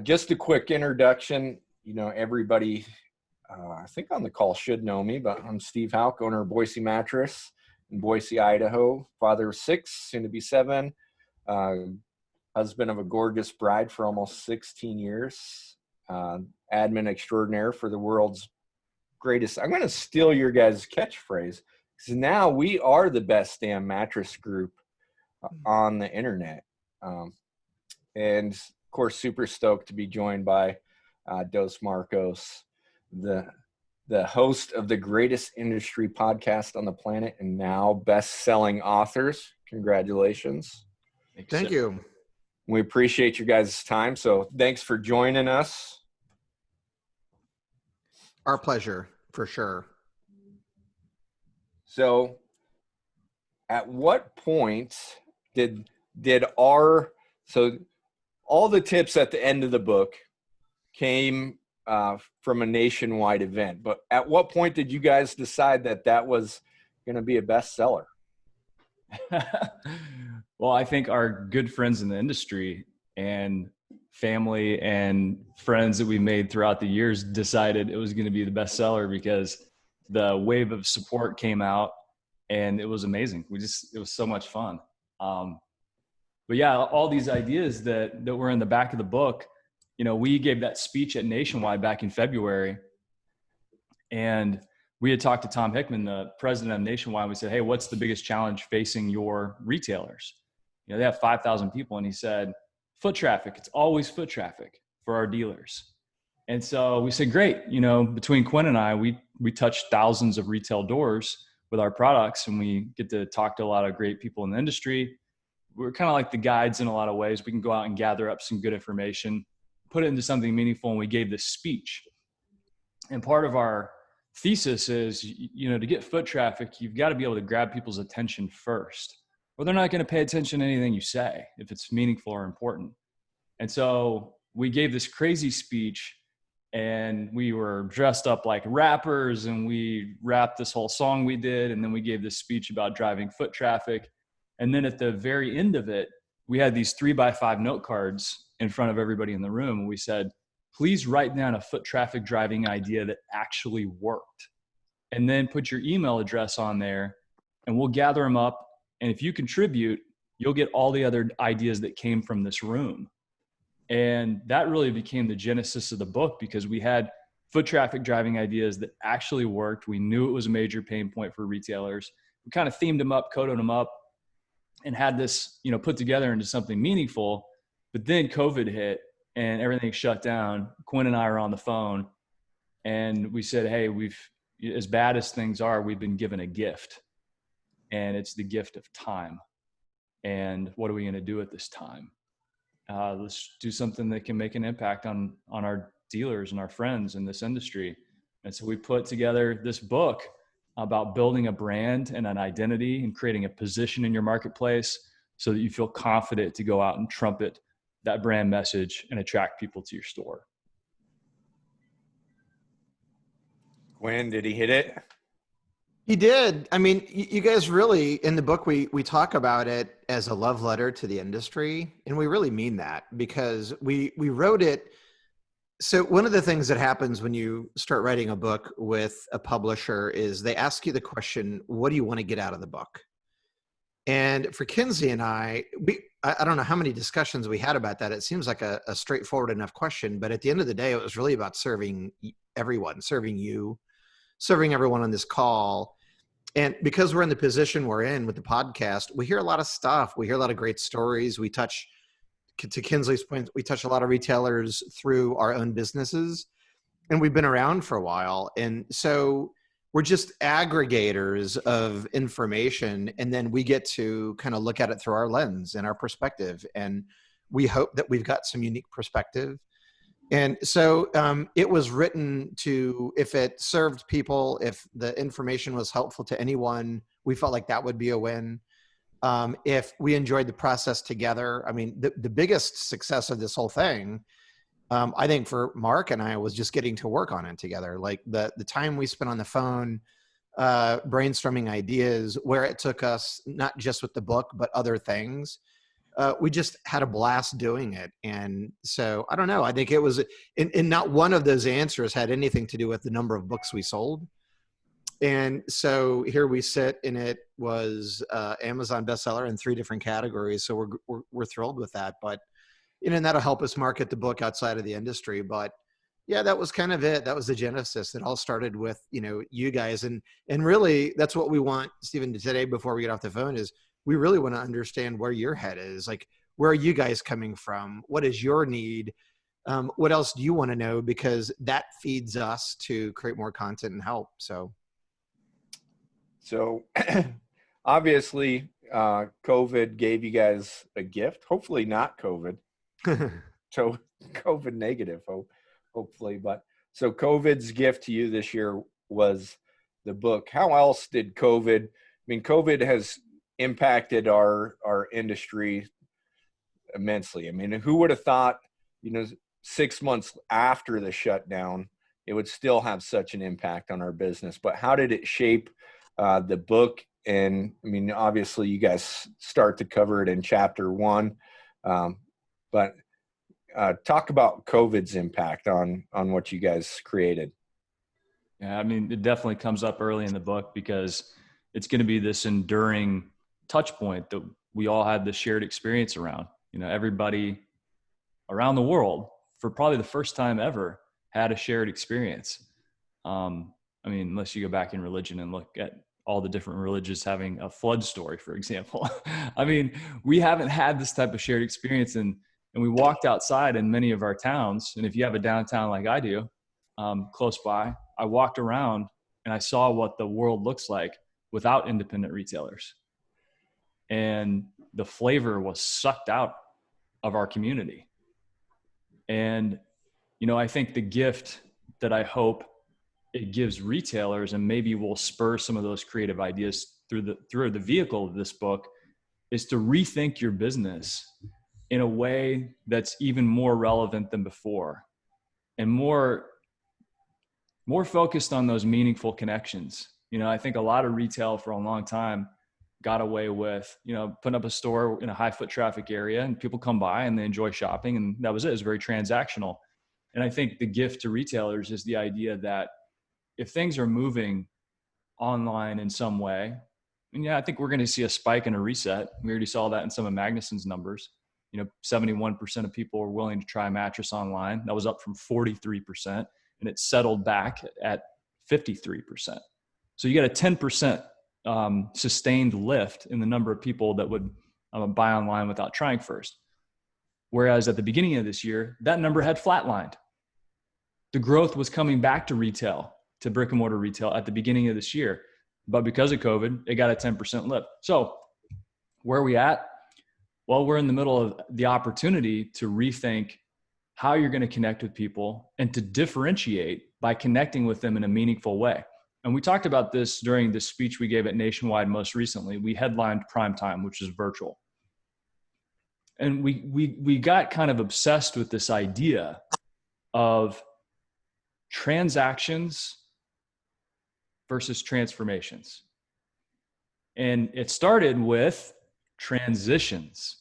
Just a quick introduction. Everybody, I think on the call should know me, but I'm Steve Houck, owner of Boise Mattress in Boise, Idaho, father of 6, soon to be 7, husband of a gorgeous bride for almost 16 years, admin extraordinaire for the world's greatest. I'm going to steal your guys' catchphrase, because now we are the best damn mattress group on the internet. And of course, super stoked to be joined by Dos Marcos, the host of the greatest industry podcast on the planet and now best-selling authors. Congratulations. Thank you. We appreciate you guys' time. So thanks for joining us. Our pleasure, for sure. So at what point did all the tips at the end of the book came from a nationwide event, but at what point did you guys decide that was going to be a bestseller? Well, I think our good friends in the industry and family and friends that we made throughout the years decided it was going to be the bestseller because the wave of support came out and it was amazing. It was so much fun. But yeah, all these ideas that were in the back of the book, we gave that speech at Nationwide back in February, and we had talked to Tom Hickman, the president of Nationwide. We said, hey, what's the biggest challenge facing your retailers? They have 5,000 people. And he said, foot traffic. It's always foot traffic for our dealers. And so we said, great. Between Quinn and I, we touch thousands of retail doors with our products, and we get to talk to a lot of great people in the industry. We're kind of like the guides in a lot of ways. We can go out and gather up some good information, put it into something meaningful. And we gave this speech. And part of our thesis is, to get foot traffic, you've got to be able to grab people's attention first, or they're not going to pay attention to anything you say if it's meaningful or important. And so we gave this crazy speech, and we were dressed up like rappers, and we rapped this whole song we did. And then we gave this speech about driving foot traffic. And then at the very end of it, we had these 3x5 note cards in front of everybody in the room. And we said, please write down a foot traffic driving idea that actually worked. And then put your email address on there, and we'll gather them up. And if you contribute, you'll get all the other ideas that came from this room. And that really became the genesis of the book, because we had foot traffic driving ideas that actually worked. We knew it was a major pain point for retailers. We kind of themed them up, coded them up, and had this, put together into something meaningful. But then COVID hit and everything shut down. Quinn and I are on the phone, and we said, hey, as bad as things are, we've been given a gift, and it's the gift of time. And what are we going to do at this time? Let's do something that can make an impact on our dealers and our friends in this industry. And so we put together this book about building a brand and an identity and creating a position in your marketplace so that you feel confident to go out and trumpet that brand message and attract people to your store. Quinn, did he hit it? He did. I mean, you guys really, in the book, we talk about it as a love letter to the industry. And we really mean that, because we wrote it. So one of the things that happens when you start writing a book with a publisher is they ask you the question, what do you want to get out of the book? And for Kinsley and I don't know how many discussions we had about that. It seems like a straightforward enough question, but at the end of the day, it was really about serving everyone, serving you, serving everyone on this call. And because we're in the position we're in with the podcast, we hear a lot of stuff. We hear a lot of great stories. We touch, to Kinsley's point, we touch a lot of retailers through our own businesses, and we've been around for a while. And so we're just aggregators of information, and then we get to kind of look at it through our lens and our perspective. And we hope that we've got some unique perspective. And so it was written to, if it served people, if the information was helpful to anyone, we felt like that would be a win. If we enjoyed the process together, I mean, the biggest success of this whole thing, I think for Mark and I, was just getting to work on it together. Like the time we spent on the phone, brainstorming ideas, where it took us, not just with the book, but other things. we just had a blast doing it. And so I don't know, I think it was, and not one of those answers had anything to do with the number of books we sold. And so here we sit, and it was Amazon bestseller in 3 different categories. So we're thrilled with that. But and that'll help us market the book outside of the industry. But yeah, that was kind of it. That was the genesis. It all started with you guys, and really that's what we want, Stephen, today before we get off the phone is we really want to understand where your head is. Like, where are you guys coming from? What is your need? What else do you want to know? Because that feeds us to create more content and help. So obviously, COVID gave you guys a gift. Hopefully not COVID. So COVID negative, hopefully. But so COVID's gift to you this year was the book. How else did COVID? I mean, COVID has impacted our industry immensely. I mean, who would have thought, 6 months after the shutdown, it would still have such an impact on our business? But how did it shape the book? And I mean, obviously you guys start to cover it in chapter 1, but talk about COVID's impact on what you guys created. Yeah, I mean, it definitely comes up early in the book because it's going to be this enduring touch point that we all had this shared experience around. Everybody around the world, for probably the first time ever, had a shared experience. I mean, unless you go back in religion and look at all the different religions having a flood story, for example. I mean, we haven't had this type of shared experience, and we walked outside in many of our towns. And if you have a downtown like I do, close by, I walked around and I saw what the world looks like without independent retailers. And the flavor was sucked out of our community. And, I think the gift that I hope it gives retailers, and maybe will spur some of those creative ideas through the vehicle of this book, is to rethink your business in a way that's even more relevant than before, and more focused on those meaningful connections. I think a lot of retail for a long time got away with, putting up a store in a high foot traffic area, and people come by and they enjoy shopping, and that was it. It was very transactional. And I think the gift to retailers is the idea that if things are moving online in some way, and I think we're going to see a spike and a reset. We already saw that in some of Magnuson's numbers. 71% of people are willing to try a mattress online. That was up from 43%, and it settled back at 53%. So you got a 10% sustained lift in the number of people that would buy online without trying first. Whereas at the beginning of this year, that number had flatlined. The growth was coming back to retail, to brick and mortar retail at the beginning of this year. But because of COVID, it got a 10% lift. So where are we at? Well, we're in the middle of the opportunity to rethink how you're going to connect with people and to differentiate by connecting with them in a meaningful way. And we talked about this during the speech we gave at Nationwide most recently. We headlined Prime Time, which is virtual. And we got kind of obsessed with this idea of transactions versus transformations. And it started with transitions.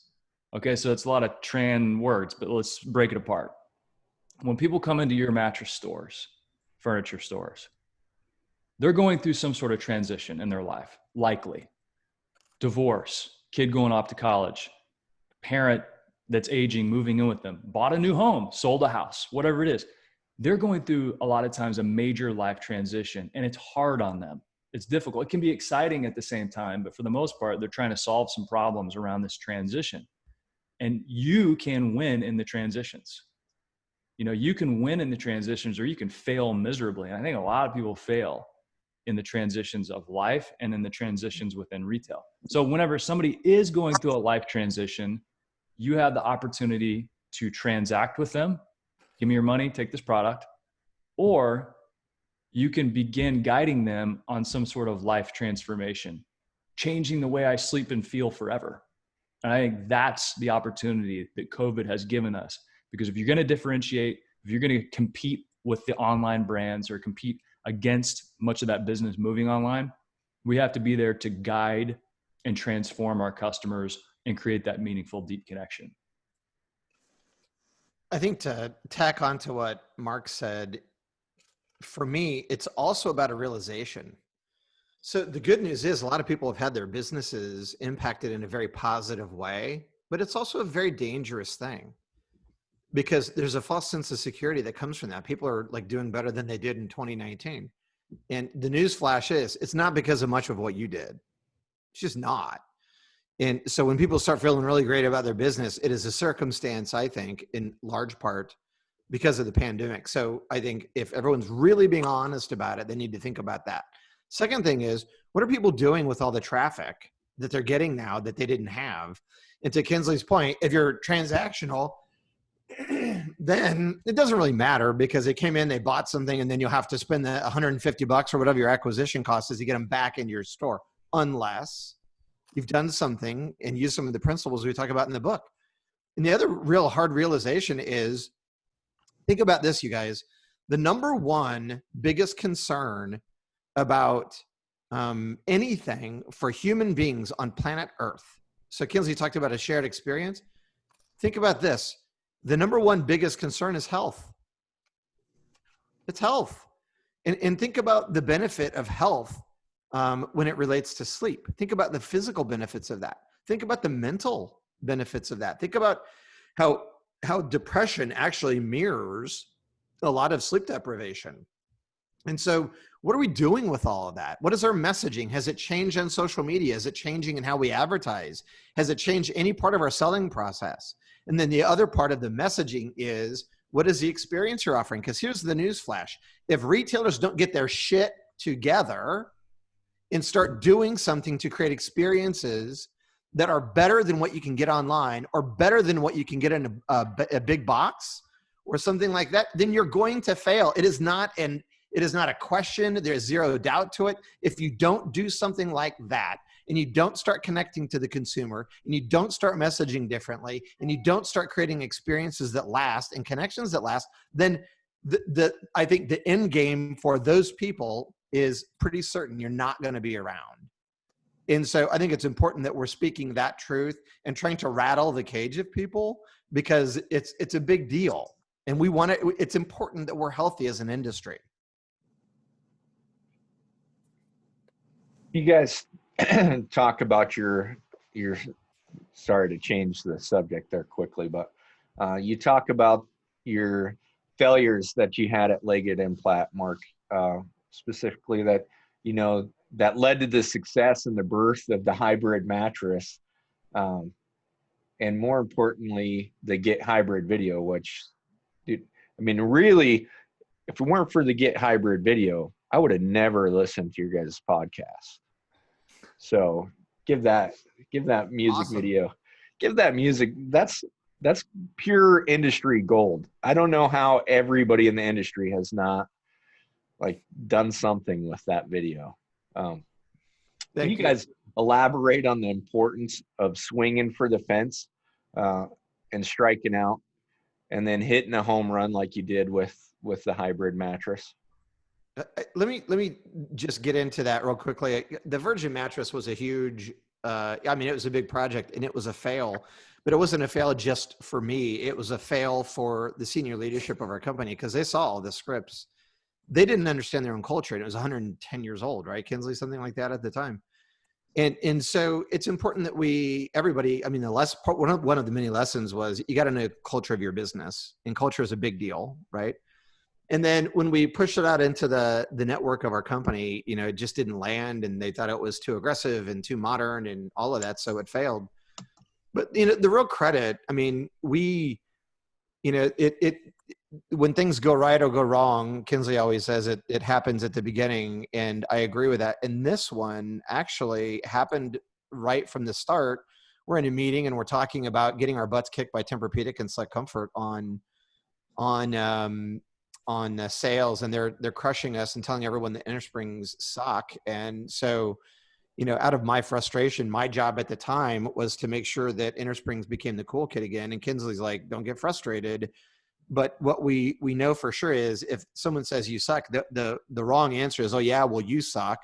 Okay, so it's a lot of tran words, but let's break it apart. When people come into your mattress stores, furniture stores, they're going through some sort of transition in their life, likely. Divorce, kid going off to college, parent that's aging, moving in with them, bought a new home, sold a house, whatever it is. They're going through a lot of times a major life transition, and it's hard on them. It's difficult. It can be exciting at the same time, but for the most part, they're trying to solve some problems around this transition. And you can win in the transitions. You can win in the transitions, or you can fail miserably. And I think a lot of people fail in the transitions of life and in the transitions within retail. So whenever somebody is going through a life transition, you have the opportunity to transact with them. Give me your money, take this product. Or you can begin guiding them on some sort of life transformation, changing the way I sleep and feel forever. And I think that's the opportunity that COVID has given us. Because if you're going to differentiate, if you're going to compete with the online brands or compete against much of that business moving online, we have to be there to guide and transform our customers and create that meaningful, deep connection. I think to tack on to what Mark said, for me, it's also about a realization. So the good news is a lot of people have had their businesses impacted in a very positive way, but it's also a very dangerous thing because there's a false sense of security that comes from that. People are like doing better than they did in 2019. And the news flash is it's not because of much of what you did. It's just not. And so when people start feeling really great about their business, it is a circumstance, I think, in large part because of the pandemic. So I think if everyone's really being honest about it, they need to think about that. Second thing is, what are people doing with all the traffic that they're getting now that they didn't have? And to Kinsley's point, if you're transactional, then it doesn't really matter because they came in, they bought something, and then you'll have to spend the $150 or whatever your acquisition cost is to get them back into your store, unless you've done something and used some of the principles we talk about in the book. And the other real hard realization is, think about this, you guys. The number one biggest concern about anything for human beings on planet Earth. So Kinsley talked about a shared experience. Think about this. The number one biggest concern is health. It's health. And think about the benefit of health when it relates to sleep. Think about the physical benefits of that. Think about the mental benefits of that. Think about how depression actually mirrors a lot of sleep deprivation. And so what are we doing with all of that? What is our messaging? Has it changed on social media? Is it changing in how we advertise? Has it changed any part of our selling process? And then the other part of the messaging is, what is the experience you're offering? Because here's the news flash. If retailers don't get their shit together and start doing something to create experiences that are better than what you can get online or better than what you can get in a big box or something like that, then you're going to fail. It is not a question. There's zero doubt to it. If you don't do something like that, and you don't start connecting to the consumer, and you don't start messaging differently, and you don't start creating experiences that last and connections that last, then I think the end game for those people is pretty certain you're not going to be around. And so I think it's important that we're speaking that truth and trying to rattle the cage of people, because it's a big deal. And it's important that we're healthy as an industry. You guys talk about your sorry to change the subject there quickly, but you talk about your failures that you had at Leggett and Platt, Mark, specifically that, that led to the success and the birth of the hybrid mattress. And more importantly, the Get Hybrid video, which, dude, I mean, really, if it weren't for the Get Hybrid video, I would have never listened to your guys' podcast. So give that music Awesome. video, give that music. That's pure industry gold. I don't know how everybody in the industry has not done something with that video. Can you guys elaborate on the importance of swinging for the fence and striking out and then hitting a home run like you did with the hybrid mattress? Let me just get into that real quickly. The Virgin mattress was a huge, it was a big project and it was a fail, but it wasn't a fail just for me. It was a fail for the senior leadership of our company because they saw all the scripts. They didn't understand their own culture, and it was 110 years old, right, Kinsley? Something like that at the time. And so it's important that one of the many lessons was you got to know the culture of your business, and culture is a big deal, right? And then when we pushed it out into the network of our company, it just didn't land, and they thought it was too aggressive and too modern and all of that. So it failed. But, the real credit, when things go right or go wrong, Kinsley always says it happens at the beginning. And I agree with that. And this one actually happened right from the start. We're in a meeting and we're talking about getting our butts kicked by Tempur-Pedic and Select Comfort on sales, and they're crushing us and telling everyone that innersprings suck. And so, out of my frustration, my job at the time was to make sure that innersprings became the cool kid again. And Kinsley's like, don't get frustrated. But what we know for sure is if someone says you suck, the wrong answer is, oh yeah, well you suck.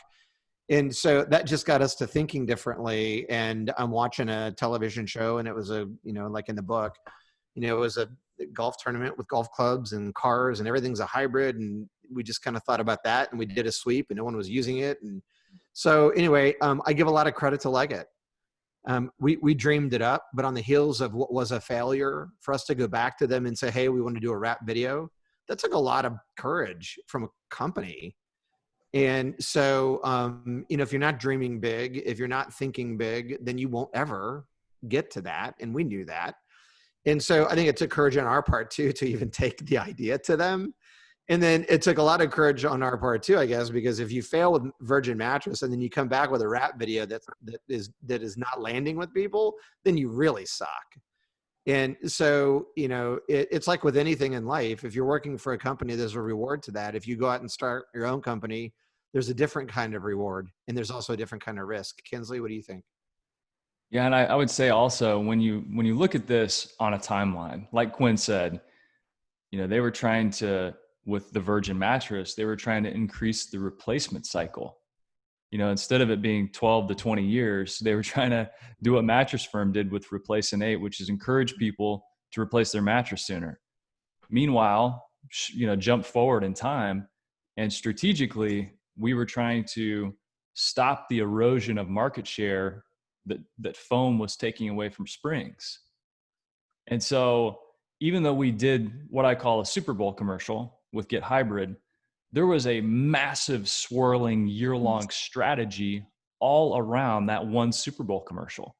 And so that just got us to thinking differently. And I'm watching a television show, and it was like in the book, it was a golf tournament with golf clubs and cars, and everything's a hybrid. And we just kind of thought about that, and we did a sweep, and no one was using it. And so anyway, I give a lot of credit to Leggett. We dreamed it up, but on the heels of what was a failure, for us to go back to them and say, hey, we want to do a rap video, that took a lot of courage from a company. And so, if you're not dreaming big, if you're not thinking big, then you won't ever get to that. And we knew that. And so I think it took courage on our part too, to even take the idea to them. And then it took a lot of courage on our part too, I guess, because if you fail with Virgin Mattress and then you come back with a rap video that is not landing with people, then you really suck. And so, it's like with anything in life. If you're working for a company, there's a reward to that. If you go out and start your own company, there's a different kind of reward, and there's also a different kind of risk. Kinsley, what do you think? Yeah, and I would say also when you look at this on a timeline, like Quinn said, they were trying to, with the Virgin Mattress, they were trying to increase the replacement cycle. Instead of it being 12 to 20 years, they were trying to do what Mattress Firm did with Replace in 8, which is encourage people to replace their mattress sooner. Meanwhile, jump forward in time, and strategically, we were trying to stop the erosion of market share that foam was taking away from springs. And so even though we did what I call a Super Bowl commercial with Get Hybrid, there was a massive swirling year-long strategy all around that one Super Bowl commercial.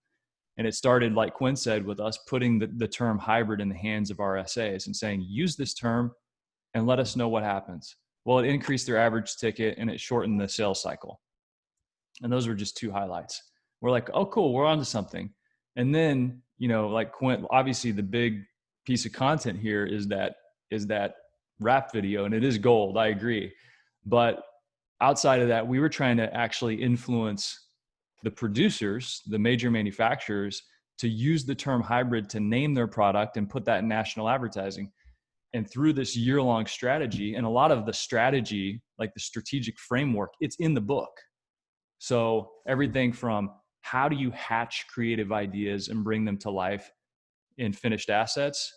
And it started, like Quinn said, with us putting the term hybrid in the hands of RSAs and saying, use this term and let us know what happens. Well, it increased their average ticket and it shortened the sales cycle. And those were just two highlights. We're like, oh, cool, we're onto something. And then, like Quinn, obviously the big piece of content here is that rap video, and it is gold, I agree. But outside of that, we were trying to actually influence the producers, the major manufacturers, to use the term hybrid to name their product and put that in national advertising. And through this year-long strategy, and a lot of the strategy, like the strategic framework, it's in the book. So everything from how do you hatch creative ideas and bring them to life in finished assets,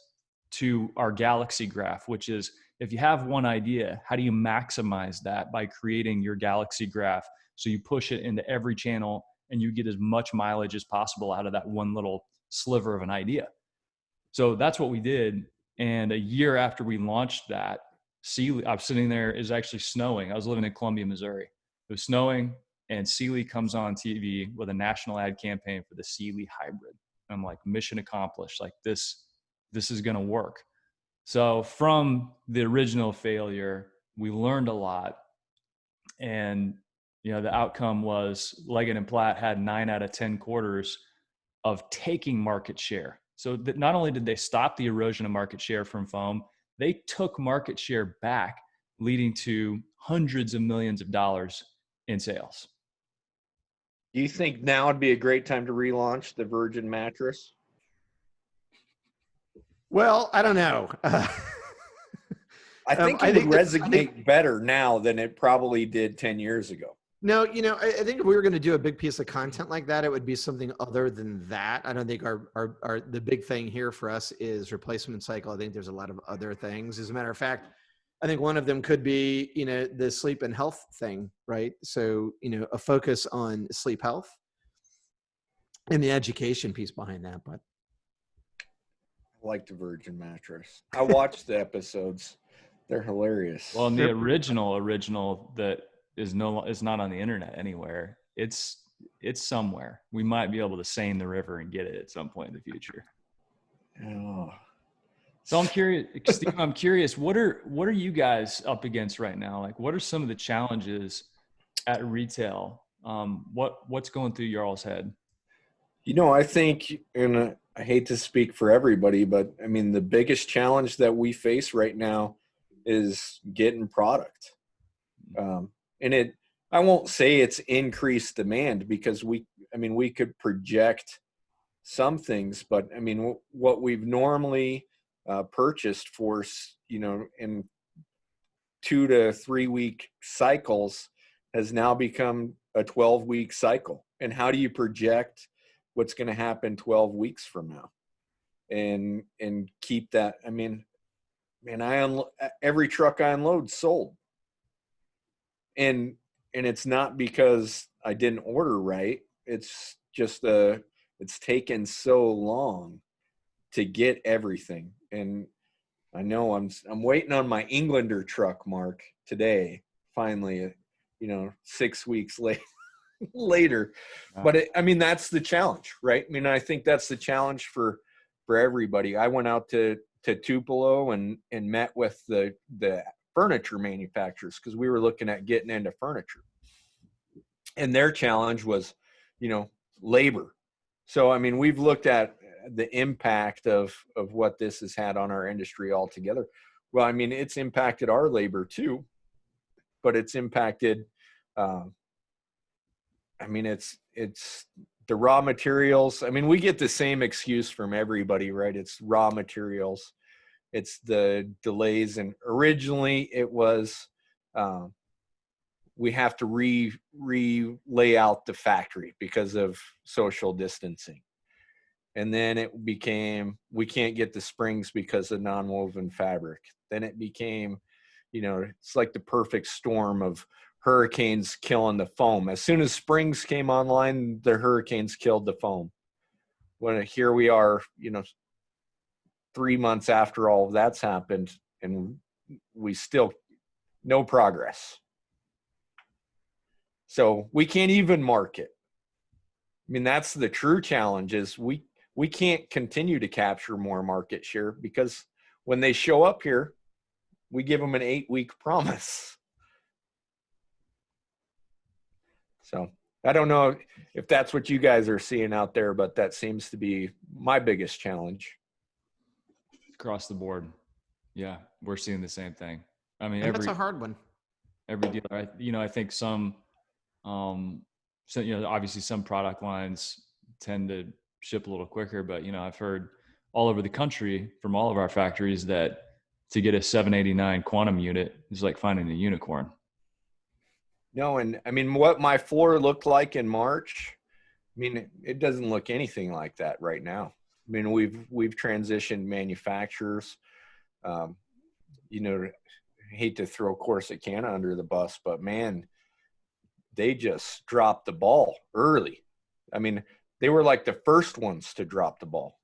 to our galaxy graph, which is if you have one idea, how do you maximize that by creating your galaxy graph so you push it into every channel and you get as much mileage as possible out of that one little sliver of an idea. So that's what we did. And a year after we launched that, I was sitting there, it was actually snowing. I was living in Columbia, Missouri. It was snowing, and Sealy comes on TV with a national ad campaign for the Sealy Hybrid. I'm like, mission accomplished. Like this is going to work. So from the original failure, we learned a lot. And, the outcome was Leggett & Platt had 9 out of 10 quarters of taking market share. So that not only did they stop the erosion of market share from foam, they took market share back, leading to hundreds of millions of dollars in sales. Do you think now would be a great time to relaunch the Virgin Mattress? Well, I don't know. I think it would resonate better now than it probably did 10 years ago. No, I think if we were going to do a big piece of content like that, it would be something other than that. I don't think our the big thing here for us is replacement cycle. I think there's a lot of other things. As a matter of fact, I think one of them could be, the sleep and health thing, right? So, a focus on sleep health and the education piece behind that. But I like the Virgin Mattress. I watched the episodes. They're hilarious. Well, and the original that is not on the internet anywhere. It's somewhere. We might be able to seine the river and get it at some point in the future. Oh. So I'm curious, Steve, what are you guys up against right now? Like, what are some of the challenges at retail? What's going through your all's head? I think, and I hate to speak for everybody, but I mean, the biggest challenge that we face right now is getting product. And I won't say it's increased demand, because we could project some things, but I mean, what we've normally purchased for, in 2 to 3 week cycles has now become a 12-week cycle. And how do you project what's going to happen 12 weeks from now? And keep that. I mean, man, every truck I unload sold. And it's not because I didn't order right. It's just it's taken so long to get everything. And I know I'm waiting on my Englander truck, Mark, today, finally, 6 weeks later. Wow. But that's the challenge, right? I mean, I think that's the challenge for everybody. I went out to Tupelo and met with the furniture manufacturers because we were looking at getting into furniture. And their challenge was, labor. So, I mean, we've looked at the impact of what this has had on our industry altogether. Well, I mean, it's impacted our labor too, but it's impacted, it's the raw materials. I mean, we get the same excuse from everybody, right? It's raw materials. It's the delays. And originally it was, we have to lay out the factory because of social distancing. And then it became, we can't get the springs because of non-woven fabric. Then it became, it's like the perfect storm of hurricanes killing the foam. As soon as springs came online, the hurricanes killed the foam. When here we are, 3 months after all of that's happened, and we still no progress. So we can't even market. I mean, that's the true challenge is we can't continue to capture more market share because when they show up here, we give them an 8-week promise. So I don't know if that's what you guys are seeing out there, but that seems to be my biggest challenge. Across the board. Yeah, we're seeing the same thing. I mean, And that's a hard one. Every dealer, I think some, obviously some product lines tend to ship a little quicker, but I've heard all over the country from all of our factories that to get a 789 Quantum unit is like finding a unicorn. No, and I mean, what my floor looked like in March, I mean, it doesn't look anything like that right now. I mean, we've transitioned manufacturers. I hate to throw Corsicana under the bus, but man, they just dropped the ball early. I mean, they were like the first ones to drop the ball.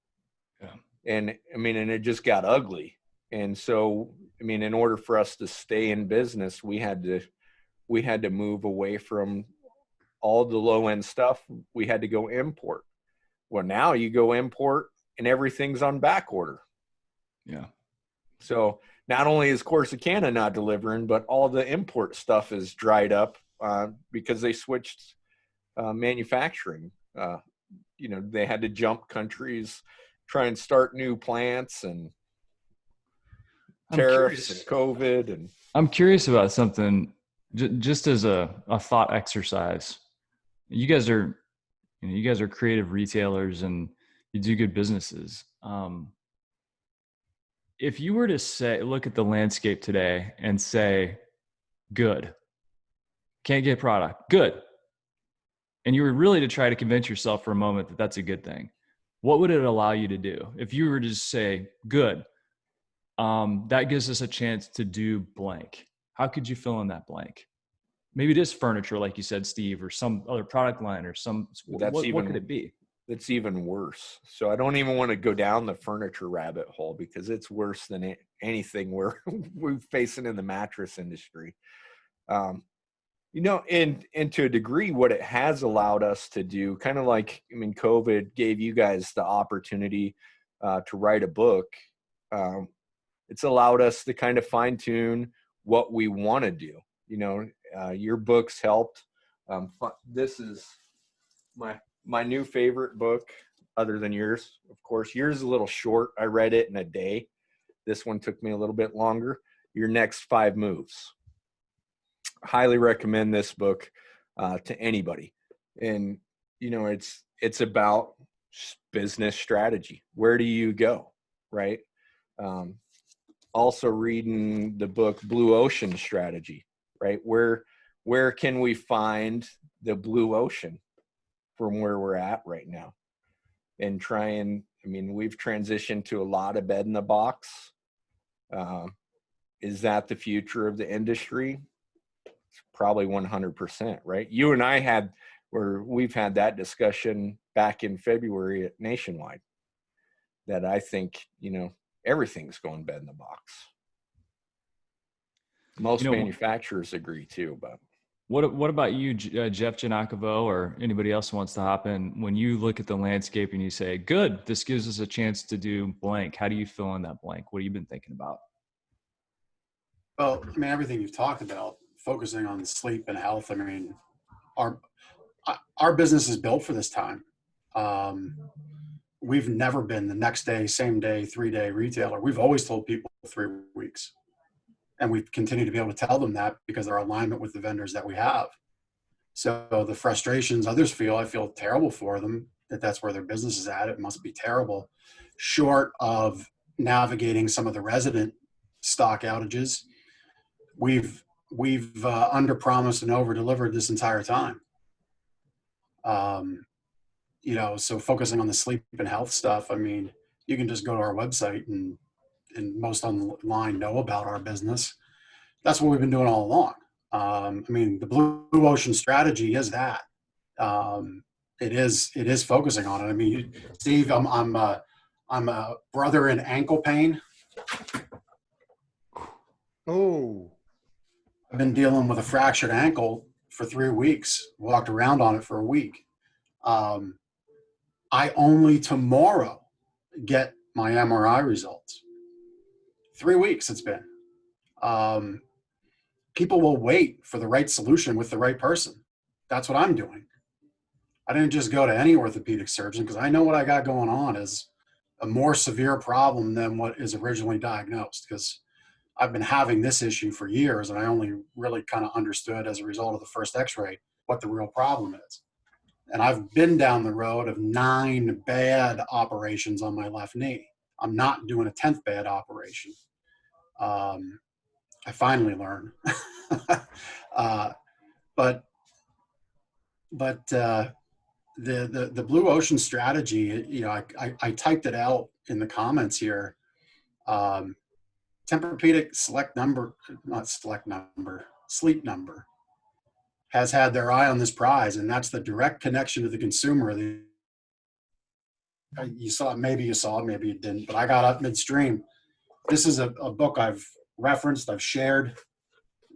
Yeah. And it just got ugly. And so, in order for us to stay in business, we had to move away from all the low end stuff. We had to go import. Well, now you go import and everything's on back order. Yeah. So not only is Corsicana not delivering, but all the import stuff is dried up because they switched manufacturing. They had to jump countries, try and start new plants, and tariffs and COVID. And I'm curious about something just as a thought exercise. You guys are creative retailers and you do good businesses. If you were to look at the landscape today and say, good, can't get product, good. And you were really to try to convince yourself for a moment that that's a good thing, what would it allow you to do? If you were to just say, good, that gives us a chance to do blank. How could you fill in that blank? Maybe it is furniture, like you said, Steve, or some other product line, or what could it be? It's even worse. So I don't even want to go down the furniture rabbit hole because it's worse than anything we're facing in the mattress industry. And to a degree, what it has allowed us to do, kind of like, COVID gave you guys the opportunity to write a book. It's allowed us to kind of fine tune what we want to do. Your books helped. This is my new favorite book, other than yours, of course. Yours is a little short. I read it in a day. This one took me a little bit longer. Your Next 5 Moves. Highly recommend this book to anybody. And it's about business strategy. Where do you go, right? Also reading the book Blue Ocean Strategy, right? Where where can we find the blue ocean from where we're at right now, and try and, I mean, we've transitioned to a lot of bed in the box. Is that the future of the industry? It's probably 100%, right? You and I we've had that discussion back in February at Nationwide, that I think, everything's going bed in the box. Most manufacturers agree too, but. What about you, Jeff Giannacovo, or anybody else who wants to hop in? When you look at the landscape and you say, good, this gives us a chance to do blank, how do you fill in that blank? What have you been thinking about? Well, I mean, everything you've talked about, focusing on sleep and health. I mean, our business is built for this time. We've never been the next day, same day, 3-day retailer. We've always told people 3 weeks. And we continue to be able to tell them that because of our alignment with the vendors that we have. So the frustrations others feel, I feel terrible for them, that's where their business is at. It must be terrible. Short of navigating some of the resident stock outages, we've under promised and over delivered this entire time. So focusing on the sleep and health stuff, I mean, you can just go to our website and most online know about our business. That's what we've been doing all along. I mean, the blue ocean strategy is that. It is focusing on it. I mean, Steve, I'm a brother in ankle pain. Oh, I've been dealing with a fractured ankle for 3 weeks. Walked around on it for a week. I only tomorrow get my MRI results. 3 weeks it's been. People will wait for the right solution with the right person. That's what I'm doing. I didn't just go to any orthopedic surgeon because I know what I got going on is a more severe problem than what is originally diagnosed, because I've been having this issue for years and I only really kind of understood as a result of the first x-ray what the real problem is. And I've been down the road of 9 bad operations on my left knee. I'm not doing a 10th bad operation. I finally learned. But the blue ocean strategy, I typed it out in the comments here. Tempur-Pedic Sleep Number has had their eye on this prize, and that's the direct connection to the consumer. You saw it, maybe you didn't, but I got up midstream. This is a book I've referenced, I've shared.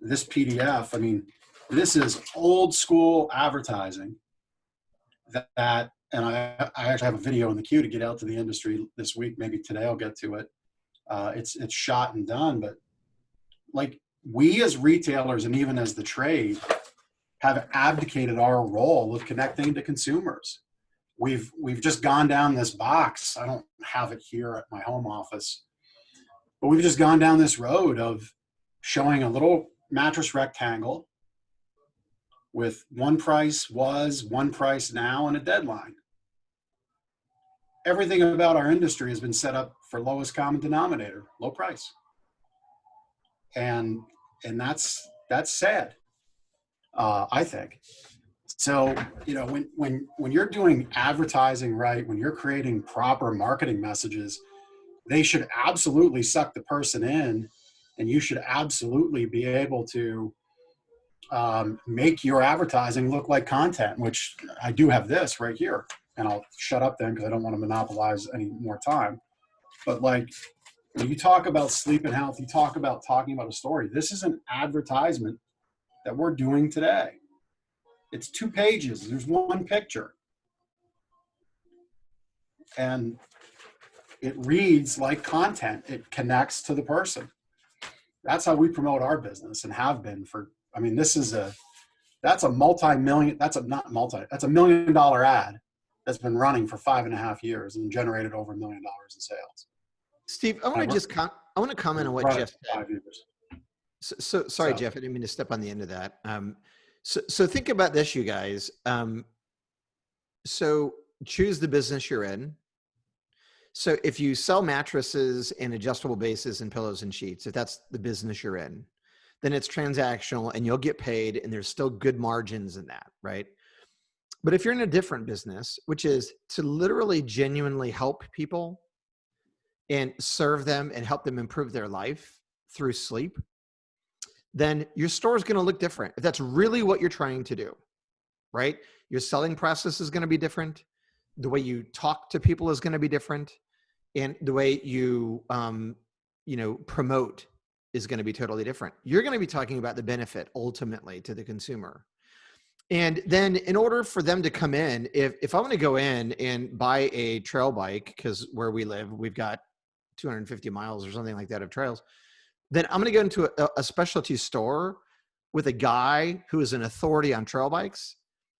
This PDF, I mean, this is old school advertising and I actually have a video in the queue to get out to the industry this week. Maybe today I'll get to it. It's shot and done, but like, we as retailers and even as the trade have abdicated our role of connecting to consumers. We've just gone down this box. I don't have it here at my home office, but we've just gone down this road of showing a little mattress rectangle with one price now, and a deadline. Everything about our industry has been set up for lowest common denominator, low price. And that's sad, I think. So, when you're doing advertising right, when you're creating proper marketing messages, they should absolutely suck the person in, and you should absolutely be able to make your advertising look like content, which I do have this right here, and I'll shut up then because I don't want to monopolize any more time. But like, when you talk about sleep and health, you talk about talking about a story. This is an advertisement that we're doing today. It's 2 pages. There's 1 picture. And it reads like content. It connects to the person. That's how we promote our business and have been for, I mean, that's a $1 million ad that's been running for 5.5 years and generated over $1 million in sales. Steve, I want to comment on what Jeff said. 5 years. So sorry, Jeff, I didn't mean to step on the end of that. So think about this, you guys. So choose the business you're in. So if you sell mattresses and adjustable bases and pillows and sheets, if that's the business you're in, then it's transactional and you'll get paid and there's still good margins in that, right? But if you're in a different business, which is to literally genuinely help people and serve them and help them improve their life through sleep, then your store is going to look different. If that's really what you're trying to do, right? Your selling process is going to be different. The way you talk to people is going to be different. And the way you, promote is going to be totally different. You're going to be talking about the benefit ultimately to the consumer. And then in order for them to come in, if I want to go in and buy a trail bike, because where we live, we've got 250 miles or something like that of trails, then I'm going to go into a specialty store with a guy who is an authority on trail bikes,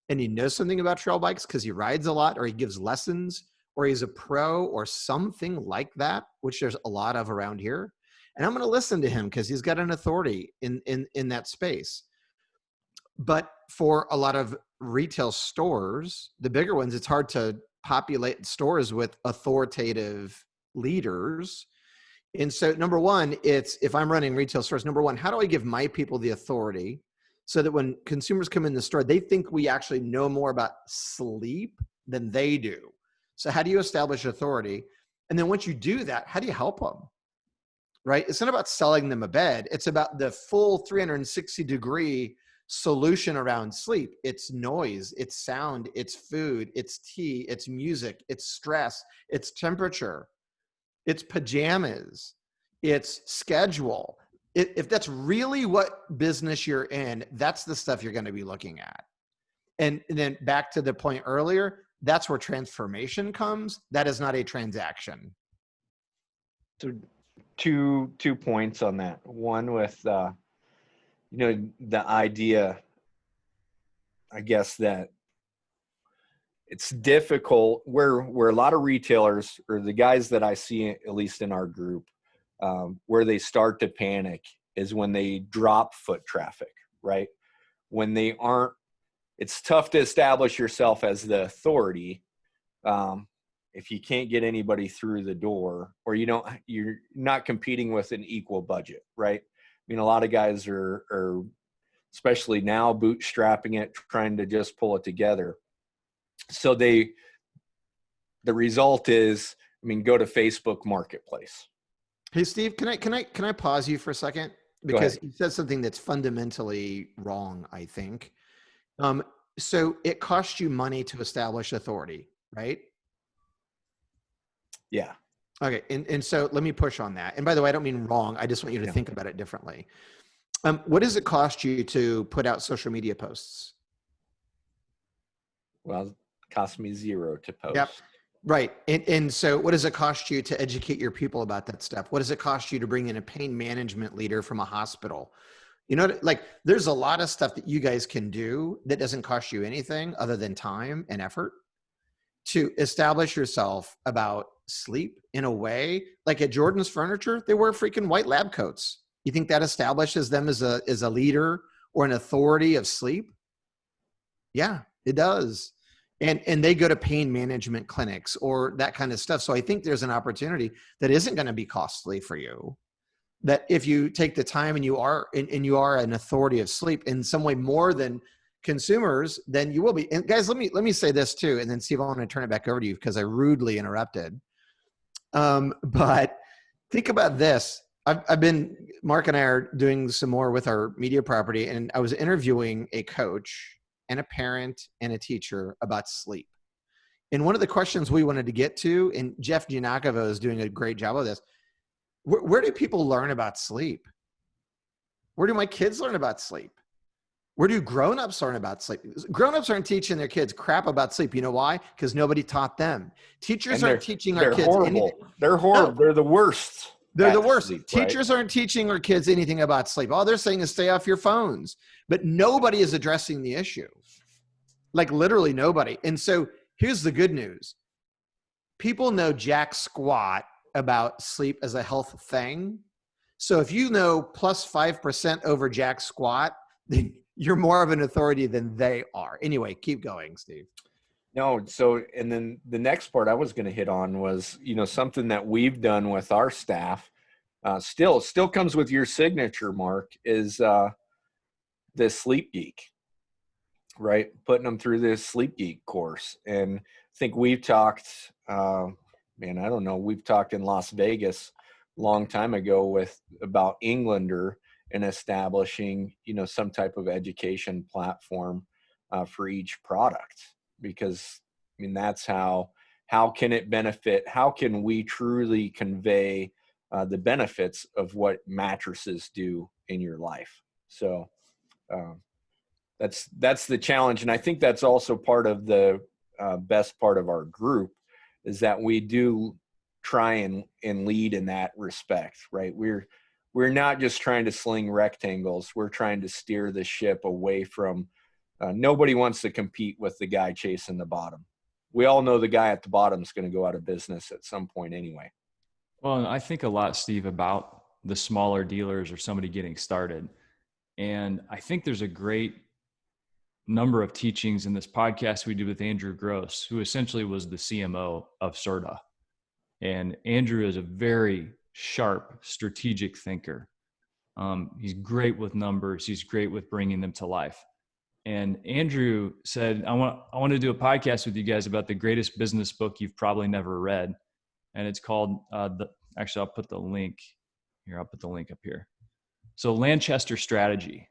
and he knows something about trail bikes because he rides a lot, or he gives lessons, or he's a pro or something like that, which there's a lot of around here. And I'm going to listen to him because he's got an authority in that space. But for a lot of retail stores, the bigger ones, it's hard to populate stores with authoritative leaders. And so number one, it's, if I'm running retail stores, number one, how do I give my people the authority so that when consumers come in the store, they think we actually know more about sleep than they do? So how do you establish authority? And then once you do that, how do you help them? Right? It's not about selling them a bed. It's about the full 360-degree solution around sleep. It's noise, it's sound, it's food, it's tea, it's music, it's stress, it's temperature, it's pajamas, it's schedule. If that's really what business you're in, that's the stuff you're going to be looking at. And then back to the point earlier, that's where transformation comes. That is not a transaction. So two points on that. One with the idea, I guess, that it's difficult where a lot of retailers, or the guys that I see, at least in our group, where they start to panic is when they drop foot traffic, right? When they aren't, it's tough to establish yourself as the authority if you can't get anybody through the door, or you're not competing with an equal budget, right? I mean, a lot of guys are especially now bootstrapping it, trying to just pull it together. So the result is, I mean, go to Facebook Marketplace. Hey, Steve, can I pause you for a second? Because you said something that's fundamentally wrong, I think. So it costs you money to establish authority, right? Yeah. Okay. And so let me push on that. And by the way, I don't mean wrong. I just want you to think about it differently. What does it cost you to put out social media posts? Well, it cost me $0 to post. Yep. Right. And so what does it cost you to educate your people about that stuff? What does it cost you to bring in a pain management leader from a hospital? You know, like there's a lot of stuff that you guys can do that doesn't cost you anything other than time and effort to establish yourself about sleep in a way. Like at Jordan's Furniture, they wear freaking white lab coats. You think that establishes them as a leader or an authority of sleep? Yeah, it does. And they go to pain management clinics or that kind of stuff. So I think there's an opportunity that isn't going to be costly for you. That if you take the time and you are an authority of sleep in some way more than consumers, then you will be. And guys, let me say this too, and then Steve, I want to turn it back over to you because I rudely interrupted. But think about this. Mark and I are doing some more with our media property, and I was interviewing a coach and a parent and a teacher about sleep. And one of the questions we wanted to get to, and Jeff Giannakavo is doing a great job of this, where do people learn about sleep? Where do my kids learn about sleep? Where do grown-ups learn about sleep? Grown-ups aren't teaching their kids crap about sleep. You know why? Because nobody taught them. Teachers aren't teaching our kids anything. They're horrible. No. They're the worst. They're the worst. Sleep, Teachers aren't teaching our kids anything about sleep. All they're saying is stay off your phones. But nobody is addressing the issue. Like literally nobody. And so here's the good news. People know jack squat about sleep as a health thing. So if you know plus 5% over jack squat, then you're more of an authority than they are. Anyway, keep going, Steve. No, so, and then the next part I was going to hit on was, something that we've done with our staff. still comes with your signature, Mark, is the Sleep Geek, right? Putting them through this Sleep Geek course. And I think we've talked, man, I don't know, we've talked in Las Vegas a long time ago about Englander and establishing, some type of education platform for each product, because that's how can it benefit? How can we truly convey the benefits of what mattresses do in your life? So that's the challenge. And I think that's also part of the best part of our group, is that we do try and lead in that respect, right? We're not just trying to sling rectangles. We're trying to steer the ship away from, nobody wants to compete with the guy chasing the bottom. We all know the guy at the bottom is going to go out of business at some point anyway. Well, I think a lot, Steve, about the smaller dealers or somebody getting started. And I think there's a great number of teachings in this podcast we did with Andrew Gross, who essentially was the CMO of Serta. And Andrew is a very sharp, strategic thinker. He's great with numbers. He's great with bringing them to life. And Andrew said, I want to do a podcast with you guys about the greatest business book you've probably never read. And it's called, actually, I'll put the link here. I'll put the link up here. So Lanchester Strategy.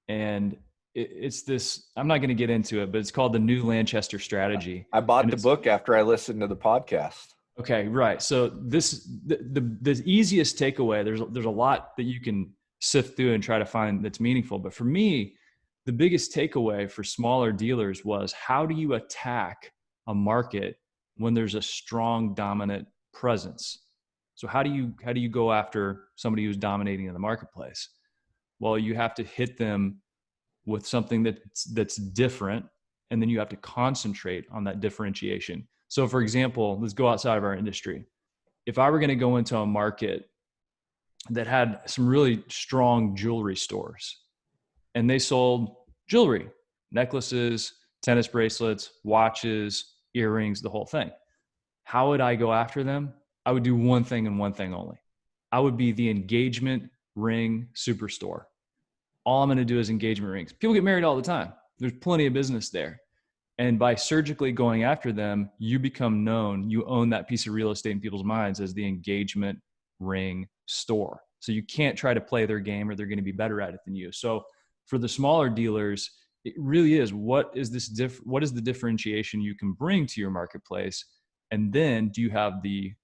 And it's this, I'm not going to get into it, but it's called The New Lanchester Strategy. I bought the book after I listened to the podcast. Okay, right. So the easiest takeaway, there's a lot that you can sift through and try to find that's meaningful. But for me, the biggest takeaway for smaller dealers was, how do you attack a market when there's a strong dominant presence? So how do you go after somebody who's dominating in the marketplace? Well, you have to hit them with something that's different, and then you have to concentrate on that differentiation. So for example, let's go outside of our industry. If I were going to go into a market that had some really strong jewelry stores, and they sold jewelry, necklaces, tennis bracelets, watches, earrings, the whole thing, how would I go after them? I would do one thing and one thing only. I would be the engagement ring superstore. All I'm going to do is engagement rings. People get married all the time. There's plenty of business there. And by surgically going after them, you become known. You own that piece of real estate in people's minds as the engagement ring store. So you can't try to play their game, or they're going to be better at it than you. So for the smaller dealers, it really is, what is the differentiation you can bring to your marketplace? And then do you have the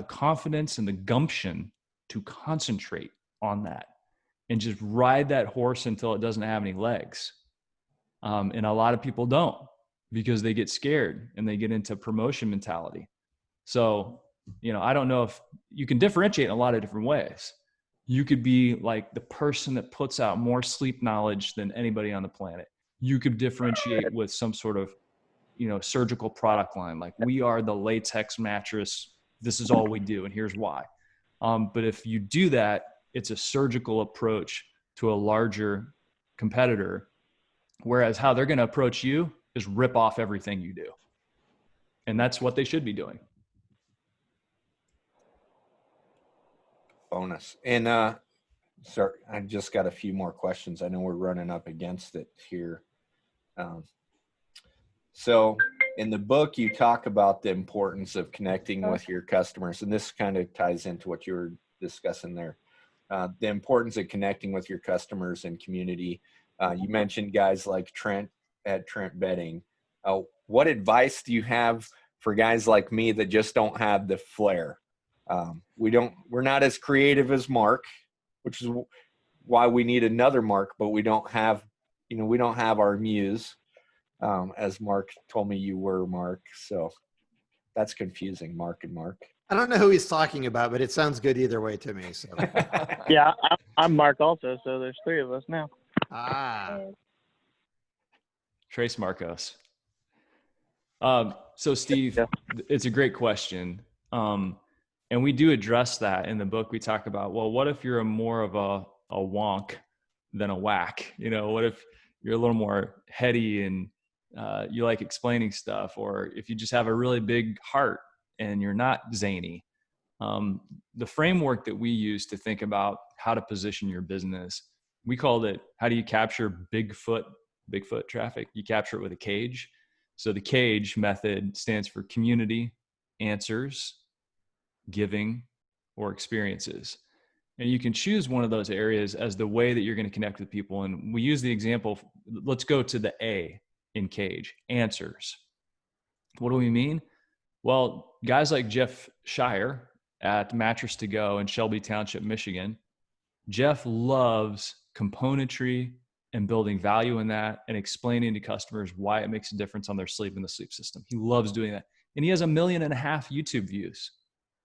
confidence and the gumption to concentrate on that and just ride that horse until it doesn't have any legs? And a lot of people don't, because they get scared and they get into promotion mentality. So, I don't know if you can differentiate in a lot of different ways. You could be like the person that puts out more sleep knowledge than anybody on the planet. You could differentiate with some sort of, surgical product line. Like, we are the latex mattress. This is all we do, and here's why. But if you do that, it's a surgical approach to a larger competitor. Whereas how they're going to approach you is rip off everything you do. And that's what they should be doing. Bonus. And sorry, I just got a few more questions. I know we're running up against it here. So in the book, you talk about the importance of connecting with your customers. And this kind of ties into what you were discussing there. The importance of connecting with your customers and community. You mentioned guys like Trent at Trent Bedding. What advice do you have for guys like me that just don't have the flair? We're not as creative as Mark, which is why we need another Mark, but we don't have our muse, as Mark told me you were, Mark. So that's confusing, Mark and Mark. I don't know who he's talking about, but it sounds good either way to me. So. Yeah, I'm Mark also, so there's three of us now. Trace Marcos. So Steve, it's a great question. And we do address that in the book. We talk about, well, what if you're more of a wonk than a whack? What if you're a little more heady and you like explaining stuff, or if you just have a really big heart and you're not zany? The framework that we use to think about how to position your business, we called it, how do you capture Bigfoot traffic? You capture it with a cage. So the cage method stands for community, answers, giving, or experiences. And you can choose one of those areas as the way that you're going to connect with people. And we use the example, let's go to the A in cage, answers. What do we mean? Well, guys like Jeff Shire at Mattress to Go in Shelby Township, Michigan, Jeff loves componentry and building value in that and explaining to customers why it makes a difference on their sleep and the sleep system. He loves doing that. And he has 1.5 million YouTube views.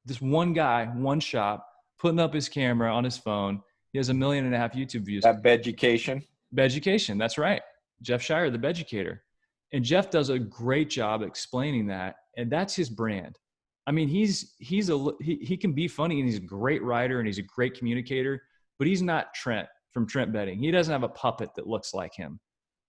This one guy, one shop, putting up his camera on his phone. He has 1.5 million YouTube views. That Beducation? Beducation, that's right. Jeff Shire, the Beducator. And Jeff does a great job explaining that. And that's his brand. I mean, he can be funny and he's a great writer and he's a great communicator, but he's not Trent from Trent Bedding. He doesn't have a puppet that looks like him.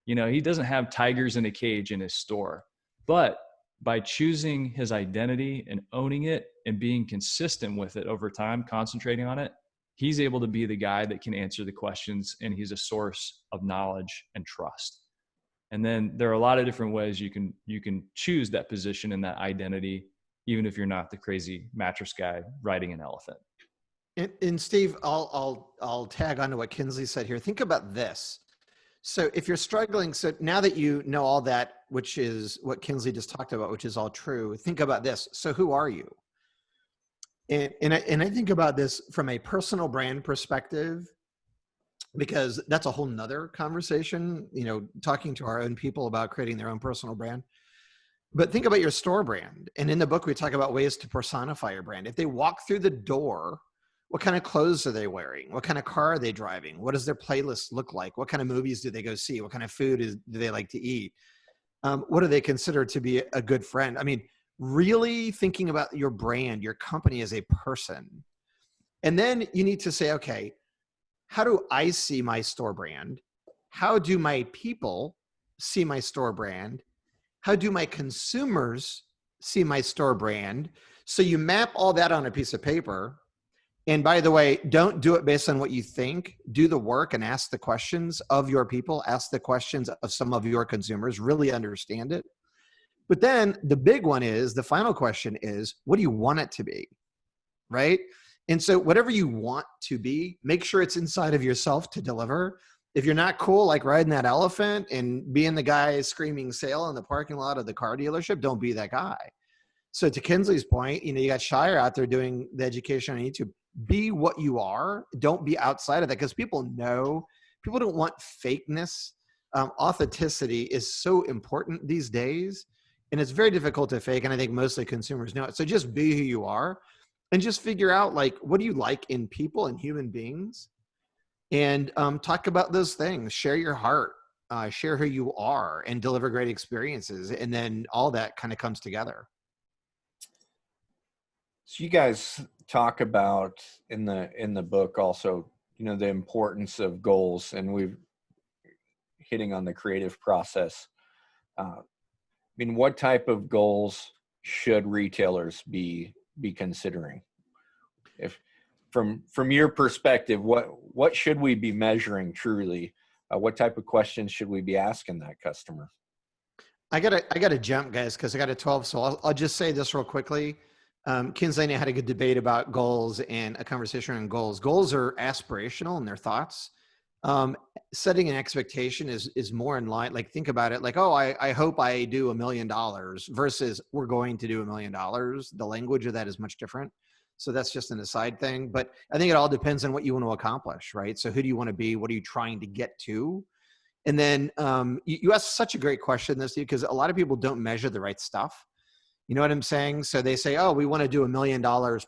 You know, he doesn't have tigers in a cage in his store. But by choosing his identity and owning it and being consistent with it over time, concentrating on it, he's able to be the guy that can answer the questions, and he's a source of knowledge and trust. And then there are a lot of different ways you can choose that position and that identity, even if you're not the crazy mattress guy riding an elephant. And Steve, I'll tag on to what Kinsley said here. Think about this. So if you're struggling, so now that you know all that, which is what Kinsley just talked about, which is all true, think about this. So who are you? And I think about this from a personal brand perspective, because that's a whole nother conversation, you know, talking to our own people about creating their own personal brand. But think about your store brand. And in the book, we talk about ways to personify your brand. If they walk through the door, what kind of clothes are they wearing? What kind of car are they driving? What does their playlist look like? What kind of movies do they go see? What kind of food do they like to eat? What do they consider to be a good friend? I mean, really thinking about your brand, your company as a person. And then you need to say, okay, how do I see my store brand? How do my people see my store brand? How do my consumers see my store brand? So you map all that on a piece of paper. And by the way, don't do it based on what you think. Do the work and ask the questions of your people. Ask the questions of some of your consumers. Really understand it. But then the big one is, the final question is, what do you want it to be? Right? And so whatever you want to be, make sure it's inside of yourself to deliver. If you're not cool, like riding that elephant and being the guy screaming sale in the parking lot of the car dealership, don't be that guy. So to Kinsley's point, you know, you got Shire out there doing the education on YouTube. Be what you are. Don't be outside of that, because people don't want fakeness. Authenticity is so important these days, and it's very difficult to fake. And I think mostly consumers know it. So just be who you are, and just figure out, like, what do you like in people and human beings, and talk about those things. Share your heart, share who you are, and deliver great experiences. And then all that kind of comes together. So you guys talk about in the book also, you know, the importance of goals, and we've hitting on the creative process. I mean, what type of goals should retailers be considering? If from your perspective, what should we be measuring truly? What type of questions should we be asking that customer? I gotta jump, guys, because I got a 12. So I'll just say this real quickly. Kinsley and I had a good debate about goals and a conversation on goals. Goals are aspirational in their thoughts. Setting an expectation is more in line. Like, think about it like, oh, I hope I do $1 million versus we're going to do $1 million. The language of that is much different. So that's just an aside thing. But I think it all depends on what you want to accomplish, right? So who do you want to be? What are you trying to get to? And then you asked such a great question, this, because a lot of people don't measure the right stuff. You know what I'm saying? So they say, oh, we want to do $1 million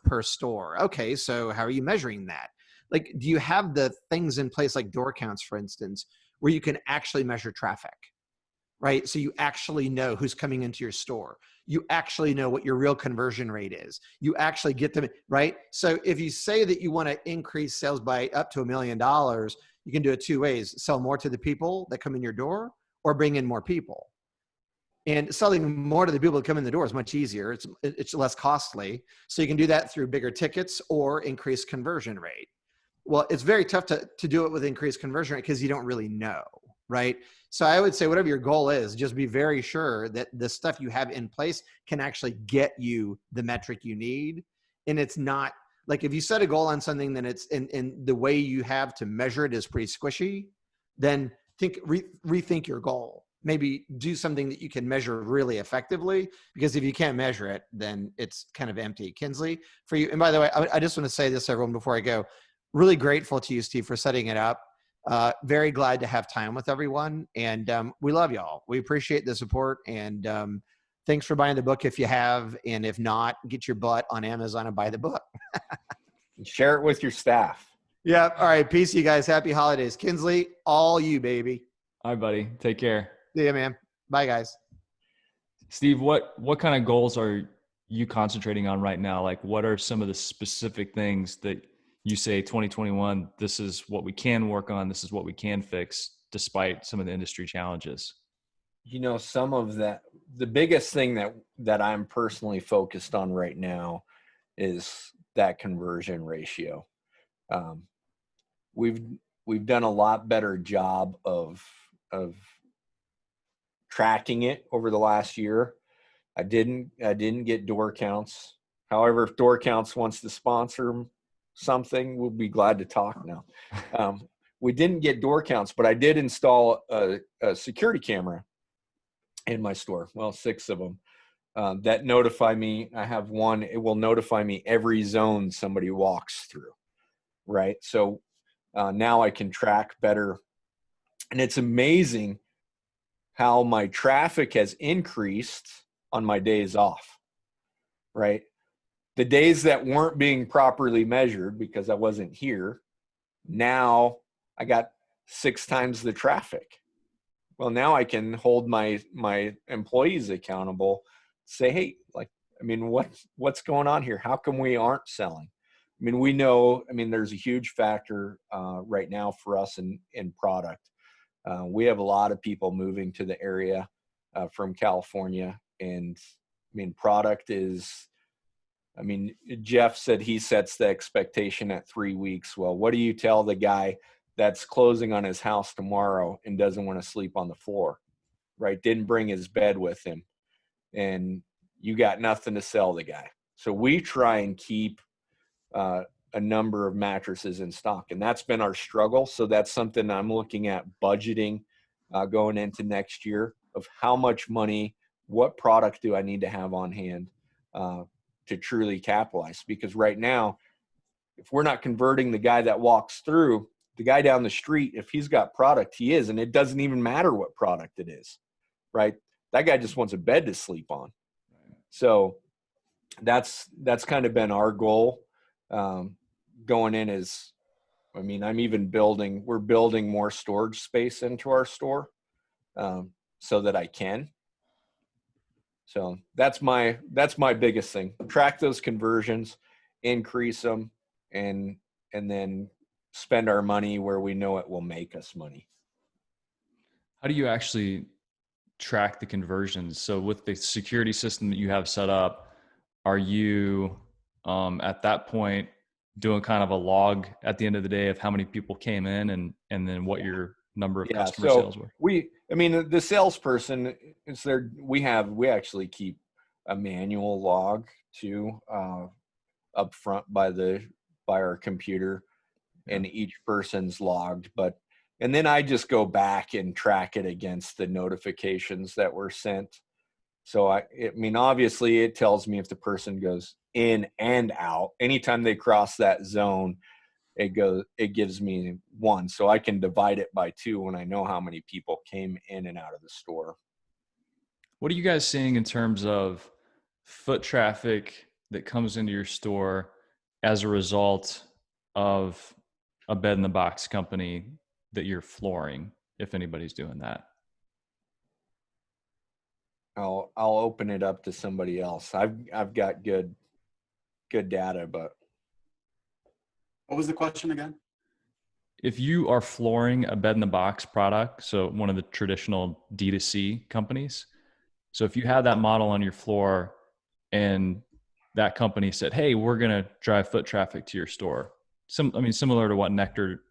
per store. Okay, so how are you measuring that? Like, do you have the things in place, like door counts, for instance, where you can actually measure traffic, right? So you actually know who's coming into your store. You actually know what your real conversion rate is. You actually get them, right? So if you say that you want to increase sales by up to $1 million, you can do it two ways: sell more to the people that come in your door, or bring in more people. And selling more to the people that come in the door is much easier. It's less costly. So you can do that through bigger tickets or increased conversion rate. Well, it's very tough to do it with increased conversion rate because you don't really know, right? So I would say whatever your goal is, just be very sure that the stuff you have in place can actually get you the metric you need. And it's not like if you set a goal on something, then it's in the way you have to measure it is pretty squishy, then rethink your goal. Maybe do something that you can measure really effectively, because if you can't measure it, then it's kind of empty. Kinsley, for you, and by the way, I just want to say this to everyone before I go, really grateful to you, Steve, for setting it up. Very glad to have time with everyone. And we love y'all. We appreciate the support. And thanks for buying the book if you have. And if not, get your butt on Amazon and buy the book. Share it with your staff. Yeah. All right. Peace, you guys. Happy holidays. Kinsley, all you, baby. All right, buddy. Take care. See ya, man. Bye, guys. Steve, what kind of goals are you concentrating on right now? Like, what are some of the specific things that you say 2021, this is what we can work on, this is what we can fix despite some of the industry challenges? Some of that, the biggest thing that I'm personally focused on right now is that conversion ratio. We've done a lot better job of tracking it over the last year. I didn't get door counts. However, if door counts wants to sponsor something, we'll be glad to talk now. We didn't get door counts, but I did install a security camera in my store. Well, 6 of them that notify me. I have one. It will notify me every zone somebody walks through. Right. So now I can track better. And it's amazing how my traffic has increased on my days off. Right. The days that weren't being properly measured because I wasn't here, now I got 6 times the traffic. Well, now I can hold my employees accountable, say, hey, what's going on here? How come we aren't selling? We know, there's a huge factor right now for us in product. We have a lot of people moving to the area from California, and product is, Jeff said he sets the expectation at 3 weeks. Well, what do you tell the guy that's closing on his house tomorrow and doesn't want to sleep on the floor, right? Didn't bring his bed with him, and you got nothing to sell the guy. So we try and keep a number of mattresses in stock, and that's been our struggle. So that's something I'm looking at budgeting going into next year, of how much money, what product do I need to have on hand to truly capitalize. Because right now, if we're not converting the guy that walks through, the guy down the street, if he's got product, he is, and it doesn't even matter what product it is, right? That guy just wants a bed to sleep on. So that's kind of been our goal going in. Is, we're building more storage space into our store so that I can. So that's my biggest thing. Track those conversions, increase them, and then spend our money where we know it will make us money. How do you actually track the conversions? So with the security system that you have set up, are you at that point doing kind of a log at the end of the day of how many people came in and then what your number of customer sales were? The salesperson is there. We actually keep a manual log too up front by our computer, and each person's logged, and then I just go back and track it against the notifications that were sent. So obviously it tells me if the person goes in and out. Anytime they cross that zone, it gives me 1. So I can divide it by 2 when I know how many people came in and out of the store. What are you guys seeing in terms of foot traffic that comes into your store as a result of a bed in the box company that you're flooring, if anybody's doing that? I'll open it up to somebody else. I've got good data, but What was the question again? If you are flooring a bed in the box product, so one of the traditional D2C companies, So if you had that model on your floor and that company said, hey, we're going to drive foot traffic to your store. Similar to what Nectar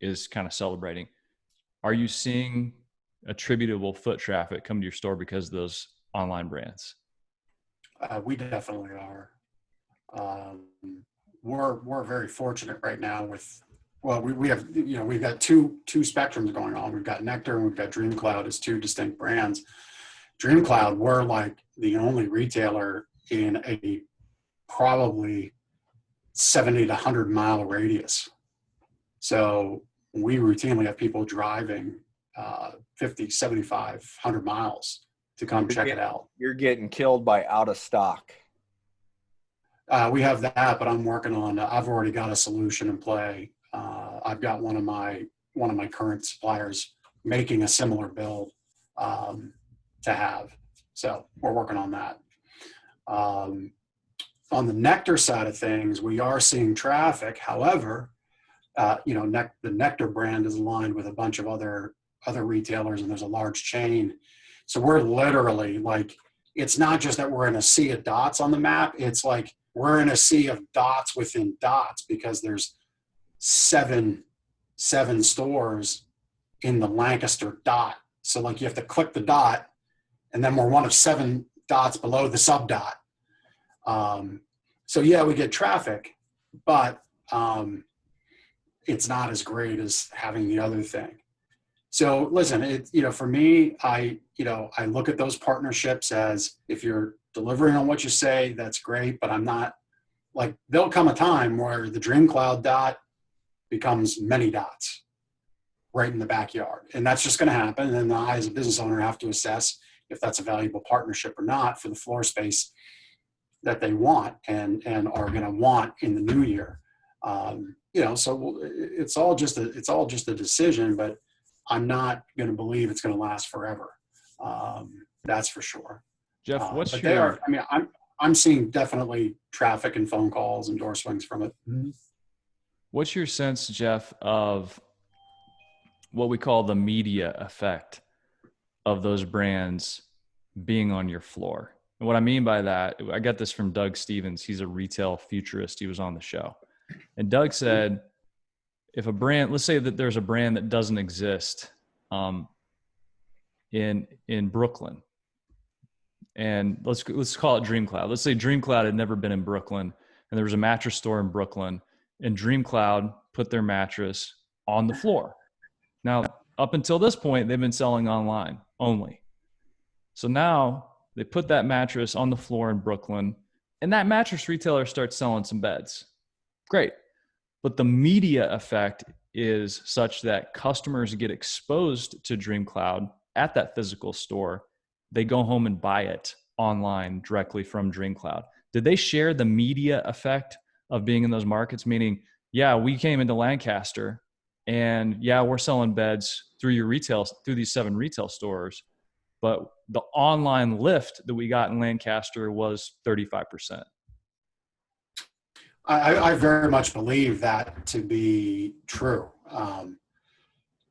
is kind of celebrating. Are you seeing attributable foot traffic come to your store because of those online brands? We definitely are. We're very fortunate right now with, well, we have, we've got two spectrums going on. We've got Nectar and we've got DreamCloud as two distinct brands. DreamCloud, we're like the only retailer in a probably 70 to 100 mile radius. So we routinely have people driving 50, 75, 100 miles to come check it out. You're getting killed by out of stock. We have that, but I'm working on, I've already got a solution in play. I've got one of my current suppliers making a similar build to have. So we're working on that. On the Nectar side of things, we are seeing traffic. However, the Nectar brand is aligned with a bunch of other retailers, and there's a large chain. So we're literally like, it's not just that we're in a sea of dots on the map. It's like we're in a sea of dots within dots because there's seven stores in the Lancaster dot. So like you have to click the dot, and then we're one of 7 dots below the sub dot. So yeah, we get traffic, but it's not as great as having the other thing. So listen, for me, I look at those partnerships as, if you're delivering on what you say, that's great, but I'm not like, there'll come a time where the DreamCloud dot becomes many dots right in the backyard. And that's just going to happen. And I, as a business owner, have to assess if that's a valuable partnership or not for the floor space that they want and are going to want in the new year. So it's all just a decision, but I'm not going to believe it's going to last forever. That's for sure. Jeff, I'm seeing definitely traffic and phone calls and door swings from it. What's your sense, Jeff, of what we call the media effect of those brands being on your floor? And what I mean by that, I got this from Doug Stevens. He's a retail futurist. He was on the show. And Doug said, if a brand, let's say that there's a brand that doesn't exist in Brooklyn, and let's call it DreamCloud. Let's say DreamCloud had never been in Brooklyn, and there was a mattress store in Brooklyn, and DreamCloud put their mattress on the floor. Now, up until this point, they've been selling online only. So now they put that mattress on the floor in Brooklyn, and that mattress retailer starts selling some beds. Great. But the media effect is such that customers get exposed to DreamCloud at that physical store. They go home and buy it online directly from DreamCloud. Did they share the media effect of being in those markets? Meaning, yeah, we came into Lancaster and yeah, we're selling beds through these 7 retail stores, but the online lift that we got in Lancaster was 35%. I very much believe that to be true.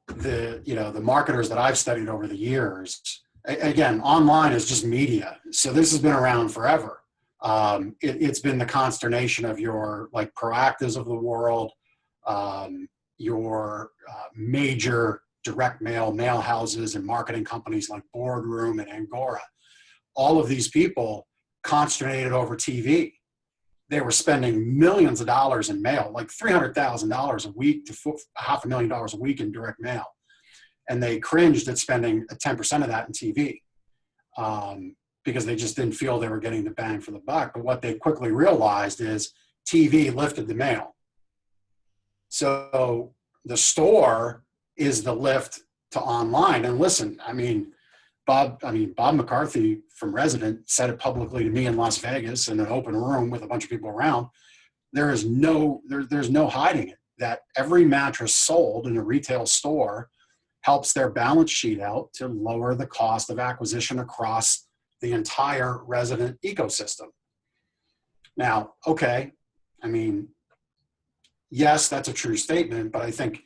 The marketers that I've studied over the years, again, online is just media. So this has been around forever. It's been the consternation of your like Proactives of the world, your major direct mail houses and marketing companies like Boardroom and Angora. All of these people consternated over TV. They were spending millions of dollars in mail, like $300,000 a week to $500,000 a week in direct mail. And they cringed at spending 10% of that in TV because they just didn't feel they were getting the bang for the buck. But what they quickly realized is TV lifted the mail. So the store is the lift to online. And listen, Bob McCarthy from Resident said it publicly to me in Las Vegas in an open room with a bunch of people around. There's no hiding it, that every mattress sold in a retail store helps their balance sheet out to lower the cost of acquisition across the entire Resident ecosystem. Now, okay, yes, that's a true statement, but I think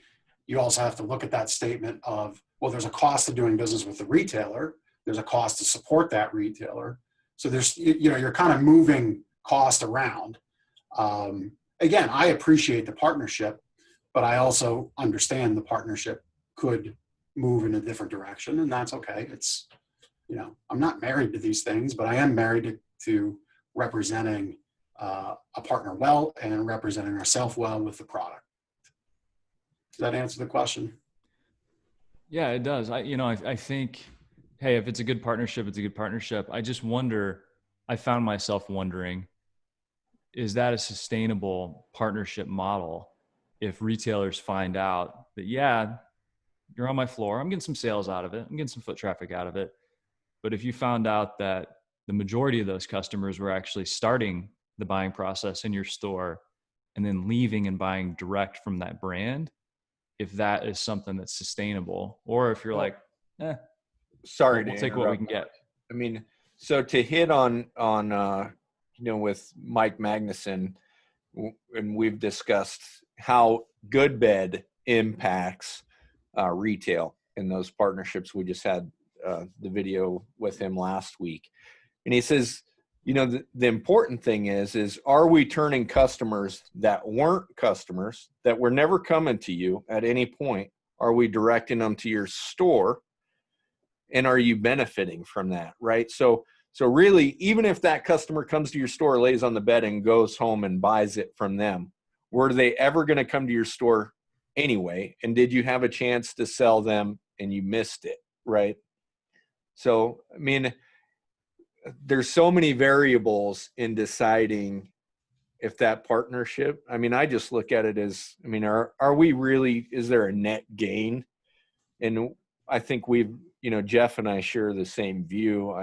you also have to look at that statement of, well, there's a cost of doing business with the retailer. There's a cost to support that retailer. So there's, you're kind of moving cost around. Again, I appreciate the partnership, but I also understand the partnership could move in a different direction, and that's okay. It's, I'm not married to these things, but I am married to representing a partner well and representing ourselves well with the product. Does that answer the question? Yeah, it does. I think, hey, if it's a good partnership, it's a good partnership. I just wonder, I found myself wondering, is that a sustainable partnership model if retailers find out that, yeah, you're on my floor, I'm getting some sales out of it, I'm getting some foot traffic out of it. But if you found out that the majority of those customers were actually starting the buying process in your store and then leaving and buying direct from that brand, if that is something that's sustainable, or if you're like, sorry, we'll take what we can get. I mean, so to hit on with Mike Magnuson, and we've discussed how good bed impacts retail in those partnerships. We just had the video with him last week, and he says, the important thing is are we turning customers that weren't customers, that were never coming to you at any point, are we directing them to your store, and are you benefiting from that, right? So really, even if that customer comes to your store, lays on the bed, and goes home and buys it from them, were they ever going to come to your store anyway? And did you have a chance to sell them and you missed it, right? So, I mean, there's so many variables in deciding if that partnership, I mean, I just look at it as, I mean, are we really, is there a net gain? And I think we've, Jeff and I share the same view.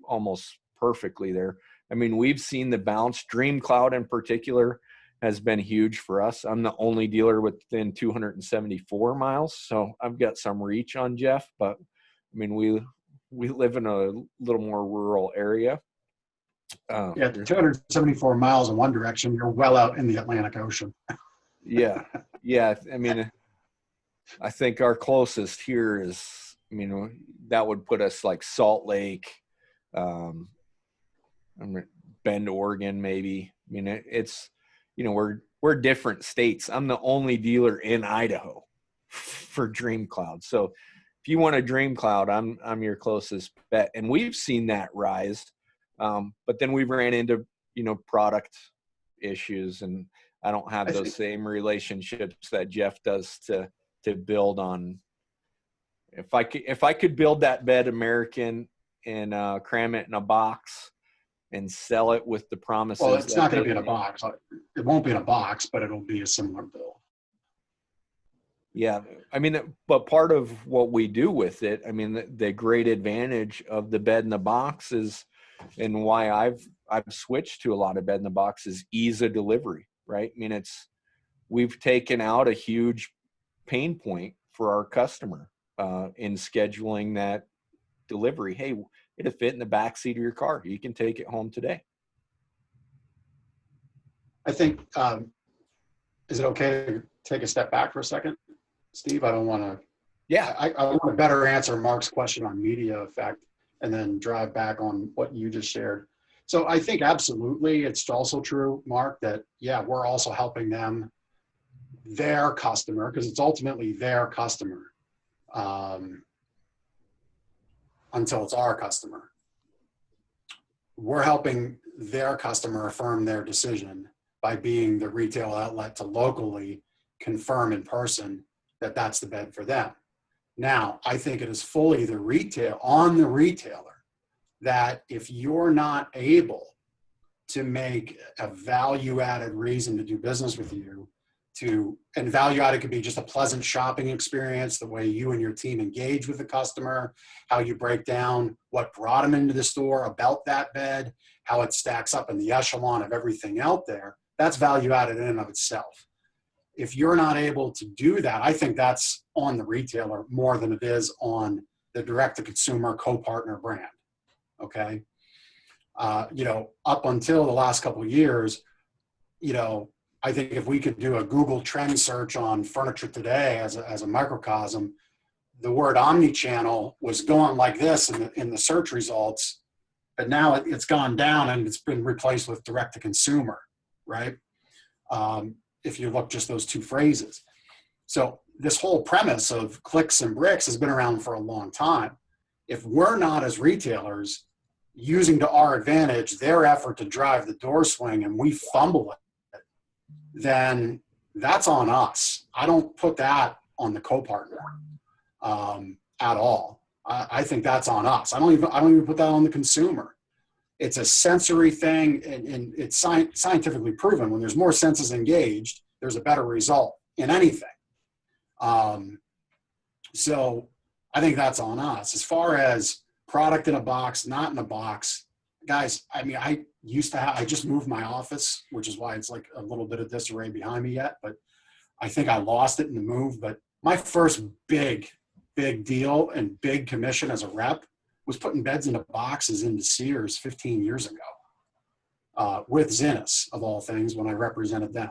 Almost perfectly there. I mean, we've seen the bounce. Dream Cloud in particular has been huge for us. I'm the only dealer within 274 miles, so I've got some reach on Jeff, but I mean, we live in a little more rural area. 274 miles in one direction, you're well out in the Atlantic Ocean. Yeah. I mean, I think our closest here is, that would put us like Salt Lake, Bend, Oregon, maybe. I mean, it's, we're different states. I'm the only dealer in Idaho for Dream Cloud. So if you want a Dream Cloud, I'm your closest bet. And we've seen that rise. But then we ran into, product issues, and I don't have those same relationships that Jeff does to build on. If I could build that bed American and cram it in a box and sell it with the promises. Well, it's not going to be in a box. It won't be in a box, but it'll be a similar build. Yeah. I mean, but part of what we do with it, I mean, the great advantage of the bed in the box is, and why I've switched to a lot of bed in the box, is ease of delivery, right? I mean, we've taken out a huge pain point for our customer in scheduling that delivery. Hey, it'll fit in the back seat of your car. You can take it home today. I think, is it okay to take a step back for a second, Steve? I don't want to. Yeah. I want to better answer Mark's question on media effect and then drive back on what you just shared. So I think absolutely, it's also true, Mark, that, yeah, we're also helping them, their customer, because it's ultimately their customer, until it's our customer. We're helping their customer affirm their decision by being the retail outlet to locally confirm in person that that's the bed for them. Now, I think it is fully the retailer that if you're not able to make a value-added reason to do business with you, and value-added could be just a pleasant shopping experience, the way you and your team engage with the customer, how you break down what brought them into the store about that bed, how it stacks up in the echelon of everything out there. That's value-added in and of itself. If you're not able to do that, I think that's on the retailer more than it is on the direct-to-consumer co-partner brand. Okay, up until the last couple of years, I think if we could do a Google trend search on furniture today as a microcosm, the word omni-channel was going like this in the search results, but now it's gone down and it's been replaced with direct to consumer, right? If you look just those two phrases. So this whole premise of clicks and bricks has been around for a long time. If we're not, as retailers, using to our advantage their effort to drive the door swing and we fumble it, then that's on us. I don't put that on the co-partner at all. I think that's on us. I don't even put that on the consumer. It's a sensory thing, and it's scientifically proven. When there's more senses engaged, there's a better result in anything. So I think that's on us. As far as product in a box, not in a box, guys, I mean, I just moved my office, which is why it's like a little bit of disarray behind me yet, but I think I lost it in the move. But my first big deal and big commission as a rep was putting beds into boxes into Sears 15 years ago, with Zinnis, of all things, when I represented them.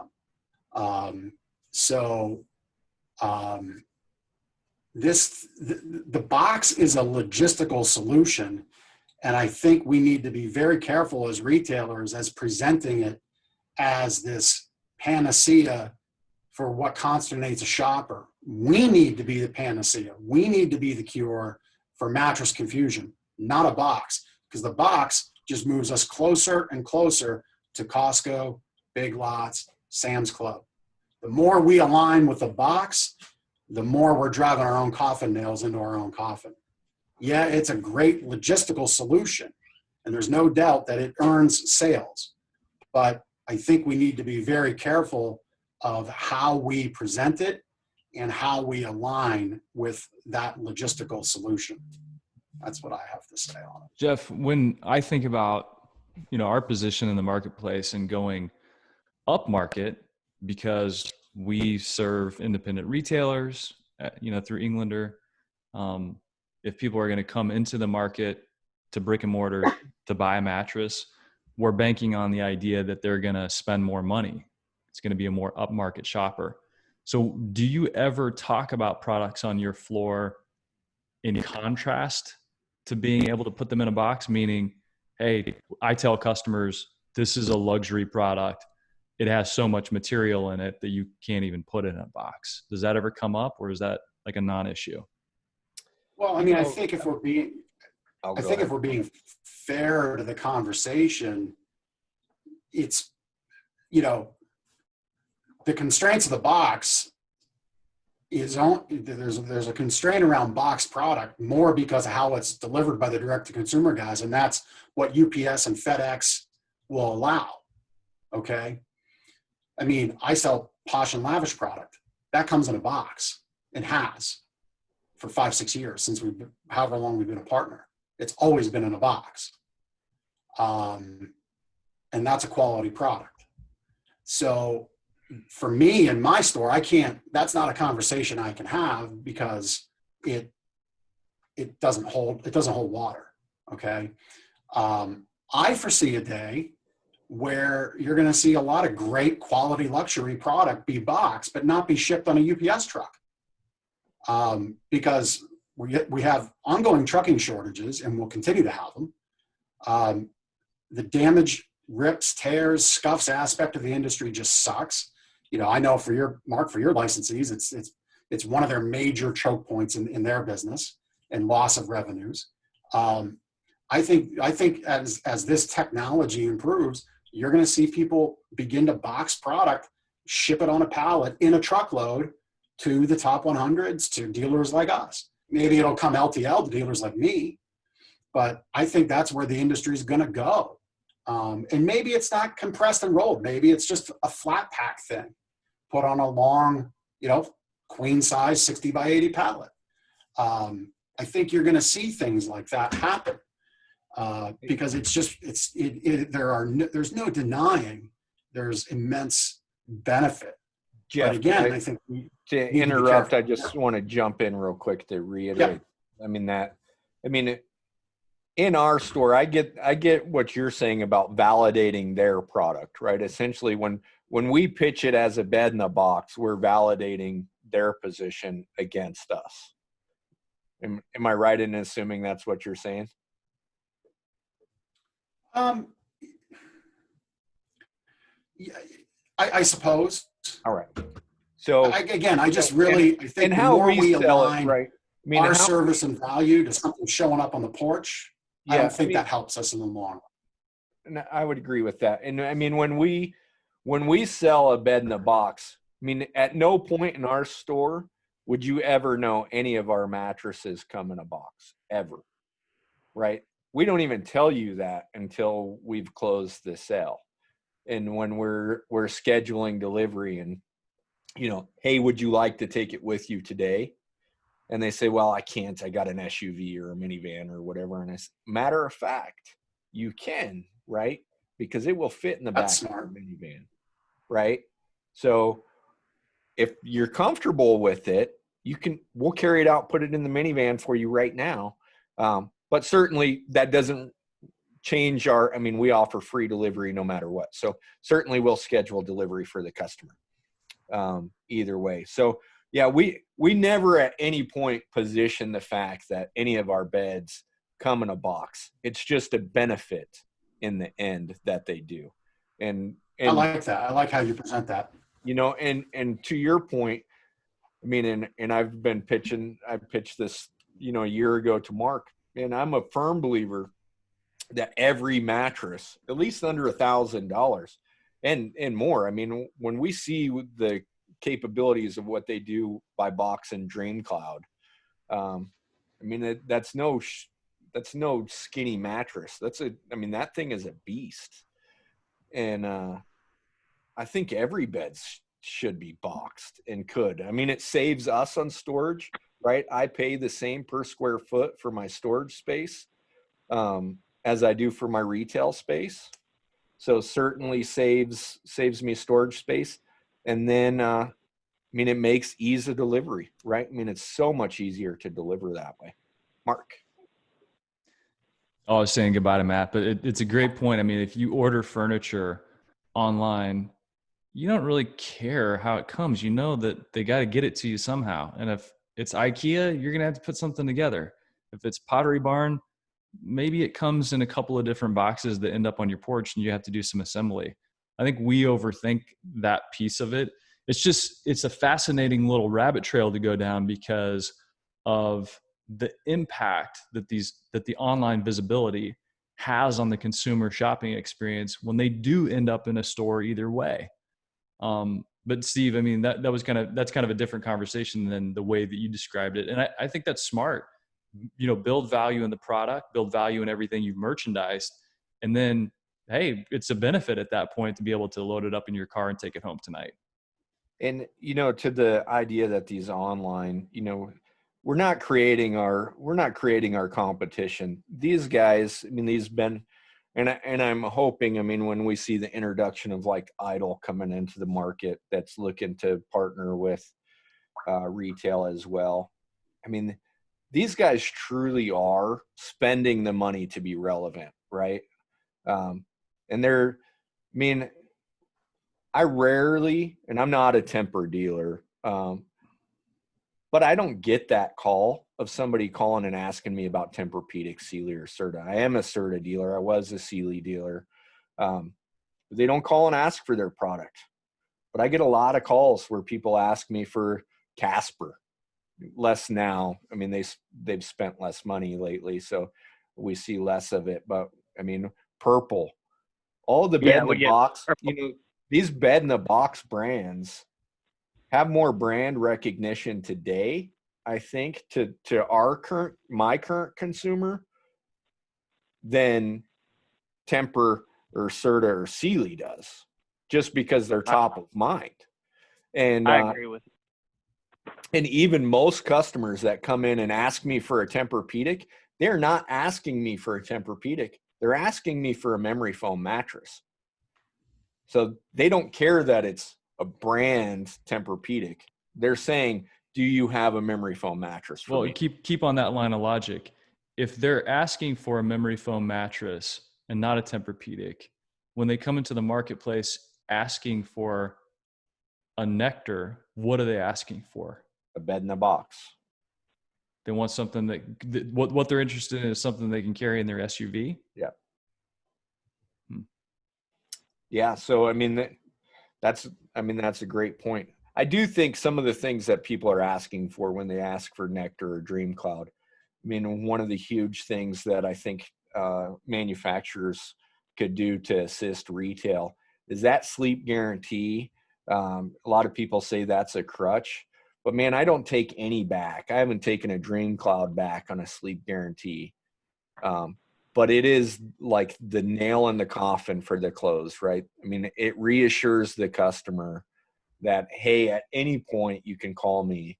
The box is a logistical solution, and I think we need to be very careful as retailers as presenting it as this panacea for what consternates a shopper. We need to be the panacea. We need to be the cure for mattress confusion, not a box, because the box just moves us closer and closer to Costco, Big Lots, Sam's Club. The more we align with the box, the more we're driving our own coffin nails into our own coffin. Yeah, it's a great logistical solution, and there's no doubt that it earns sales. But I think we need to be very careful of how we present it and how we align with that logistical solution. That's what I have to say on it. Jeff, when I think about, our position in the marketplace and going up market, because we serve independent retailers, through Englander. If people are going to come into the market to brick and mortar to buy a mattress, we're banking on the idea that they're going to spend more money. It's going to be a more upmarket shopper. So do you ever talk about products on your floor in contrast to being able to put them in a box? Meaning, hey, I tell customers, this is a luxury product. It has so much material in it that you can't even put it in a box. Does that ever come up, or is that like a non-issue? Well, I mean, I think if we're being fair to the conversation, it's, the constraints of the box is there's a constraint around box product more because of how it's delivered by the direct to consumer guys. And that's what UPS and FedEx will allow. Okay. I mean, I sell Posh and Lavish product that comes in a box and has for 5-6 years since however long we've been a partner. It's always been in a box. And that's a quality product. So for me in my store, that's not a conversation I can have because it doesn't hold water. Okay. I foresee a day where you're going to see a lot of great quality luxury product be boxed, but not be shipped on a UPS truck. Because we have ongoing trucking shortages and we'll continue to have them. The damage, rips, tears, scuffs aspect of the industry just sucks. I know for your licensees, it's one of their major choke points in their business and loss of revenues. I think as this technology improves, you're going to see people begin to box product, ship it on a pallet in a truckload to the top 100s, to dealers like us. Maybe it'll come LTL to dealers like me, but I think that's where the industry is going to go. And maybe it's not compressed and rolled. Maybe it's just a flat pack thing, put on a long, queen size 60 by 80 pallet. I think you're going to see things like that happen because there's no denying there's immense benefit. Jeff, but again, I think to interrupt, I just want to jump in real quick to reiterate. Yeah. In our store, I get what you're saying about validating their product, right? Essentially, when we pitch it as a bed in a box, we're validating their position against us. Am I right in assuming that's what you're saying? Yeah, I suppose. All right. So I just really, I think and the how more we we sell it, align right? I mean, our how, service and value to something showing up on the porch, I yeah, don't I think mean, that helps us in the long run. and I would agree with that. And I mean, when we sell a bed in a box, I mean, at no point in our store would you ever know any of our mattresses come in a box ever, right? We don't even tell you that until we've closed the sale. And when we're scheduling delivery and, hey, would you like to take it with you today? And they say, well, I can't. I got an SUV or a minivan or whatever. And I say, matter of fact, you can, right? Because it will fit in the That's back of your smart. minivan, right? So if you're comfortable with it, we'll carry it out, put it in the minivan for you right now. But certainly that doesn't change we offer free delivery no matter what. So certainly we'll schedule delivery for the customer either way. So yeah, we never at any point position the fact that any of our beds come in a box. It's just a benefit in the end that they do. And I like that. I like how you present that. and to your point, I mean, and I pitched this, a year ago to Mark, and I'm a firm believer that every mattress, at least under $1,000 and more. I mean, when we see the capabilities of what they do by Box and Dream Cloud, I mean, that's no skinny mattress. That thing is a beast. And I think every bed should be boxed and could. I mean, it saves us on storage, right? I pay the same per square foot for my storage space as I do for my retail space. So certainly saves me storage space. And then, it makes ease of delivery, right? I mean, it's so much easier to deliver that way. Mark. I was saying goodbye to Matt, but it's a great point. I mean, if you order furniture online, you don't really care how it comes. You know that they got to get it to you somehow. And if it's IKEA, you're going to have to put something together. If it's Pottery Barn, maybe it comes in a couple of different boxes that end up on your porch and you have to do some assembly. I think we overthink that piece of it. It's a fascinating little rabbit trail to go down because of the impact that the online visibility has on the consumer shopping experience when they do end up in a store either way. But Steve, I mean, that's kind of a different conversation than the way that you described it. And I think that's smart. Build value in the product, build value in everything you've merchandised. And then, hey, it's a benefit at that point to be able to load it up in your car and take it home tonight. And, to the idea that these online, we're not creating our competition. These guys, I mean, and I'm hoping, I mean, when we see the introduction of like Idle coming into the market, that's looking to partner with retail as well. I mean, these guys truly are spending the money to be relevant, right? And I rarely, and I'm not a temper dealer, but I don't get that call of somebody calling and asking me about Tempur-Pedic, Sealy, or Serta. I am a Serta dealer. I was a Sealy dealer. They don't call and ask for their product. But I get a lot of calls where people ask me for Casper. Less now. I mean, they've spent less money lately, so we see less of it. But I mean, Purple, all the bed in the box. These bed in the box brands have more brand recognition today, I think, to my current consumer than Tempur or Serta or Sealy does, just because they're top of mind. And I agree with you. And even most customers that come in and ask me for a Tempur-Pedic, they're not asking me for a Tempur-Pedic. They're asking me for a memory foam mattress. So they don't care that it's a brand Tempur-Pedic. They're saying, do you have a memory foam mattress for me? Keep on that line of logic. If they're asking for a memory foam mattress and not a Tempur-Pedic, when they come into the marketplace asking for a Nectar, what are they asking for? A bed in a box. They want something that what they're interested in is something they can carry in their SUV. Yeah. Yeah. So, I mean, that's a great point. I do think some of the things that people are asking for when they ask for Nectar or Dream Cloud, I mean, one of the huge things that I think manufacturers could do to assist retail is that sleep guarantee. A lot of people say that's a crutch, but man, I don't take any back. I haven't taken a Dream Cloud back on a sleep guarantee. But it is like the nail in the coffin for the clothes, right? I mean, it reassures the customer that, hey, at any point you can call me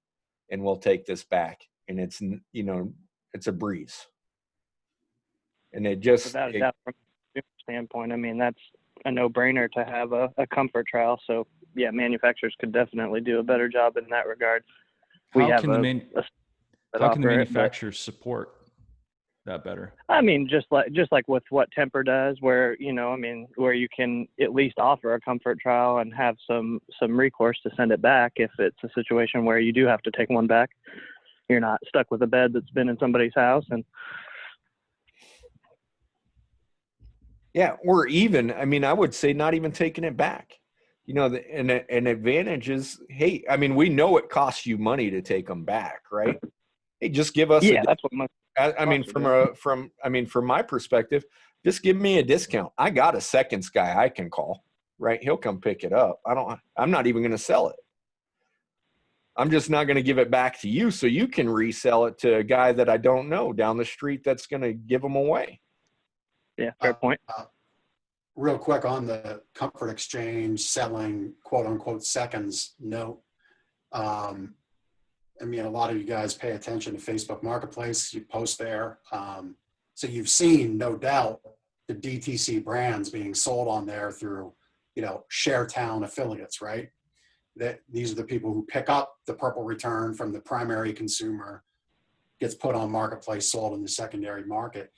and we'll take this back. And it's, it's a breeze. And it just, Without a doubt, from a consumer standpoint, I mean, that's a no-brainer to have a comfort trial. So, yeah, manufacturers could definitely do a better job in that regard. How can the manufacturers support that better? I mean, just like with what Temper does, where where you can at least offer a comfort trial and have some recourse to send it back if it's a situation where you do have to take one back. You're not stuck with a bed that's been in somebody's house. And yeah, or even, I mean, I would say not even taking it back. An advantage is, hey, I mean, we know it costs you money to take them back, right? Hey, just give us that's what from my perspective, just give me a discount. I got a seconds guy I can call, right? He'll come pick it up. I'm not even going to sell it. I'm just not going to give it back to you so you can resell it to a guy that I don't know down the street that's going to give them away. Yeah, fair point. Real quick on the comfort exchange selling quote unquote seconds note. I mean, a lot of you guys pay attention to Facebook Marketplace. You post there. So you've seen, no doubt, the DTC brands being sold on there through, ShareTown affiliates, right? These are the people who pick up the purple return from the primary consumer, gets put on Marketplace, sold in the secondary market.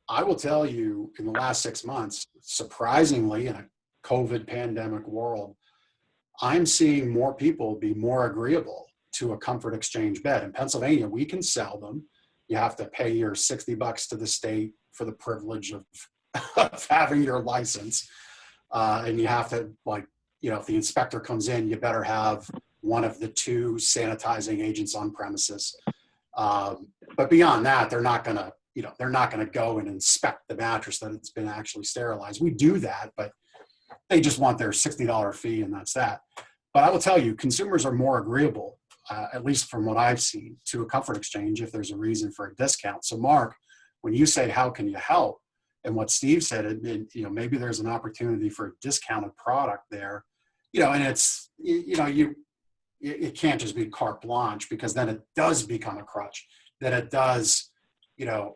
I will tell you, in the last 6 months, surprisingly, in a COVID pandemic world, I'm seeing more people be more agreeable to a comfort exchange bed. In Pennsylvania, we can sell them. You have to pay your $60 to the state for the privilege of having your license. And you have to, if the inspector comes in, you better have one of the 2 sanitizing agents on premises. But beyond that, they're not going to go and inspect the mattress that it's been actually sterilized. We do that, but they just want their $60 fee and that's that. But I will tell you, consumers are more agreeable, at least from what I've seen, to a comfort exchange if there's a reason for a discount. So Mark, when you say, how can you help? And what Steve said, maybe there's an opportunity for a discounted product there, and it's, it can't just be carte blanche, because then it does become a crutch, that it does, the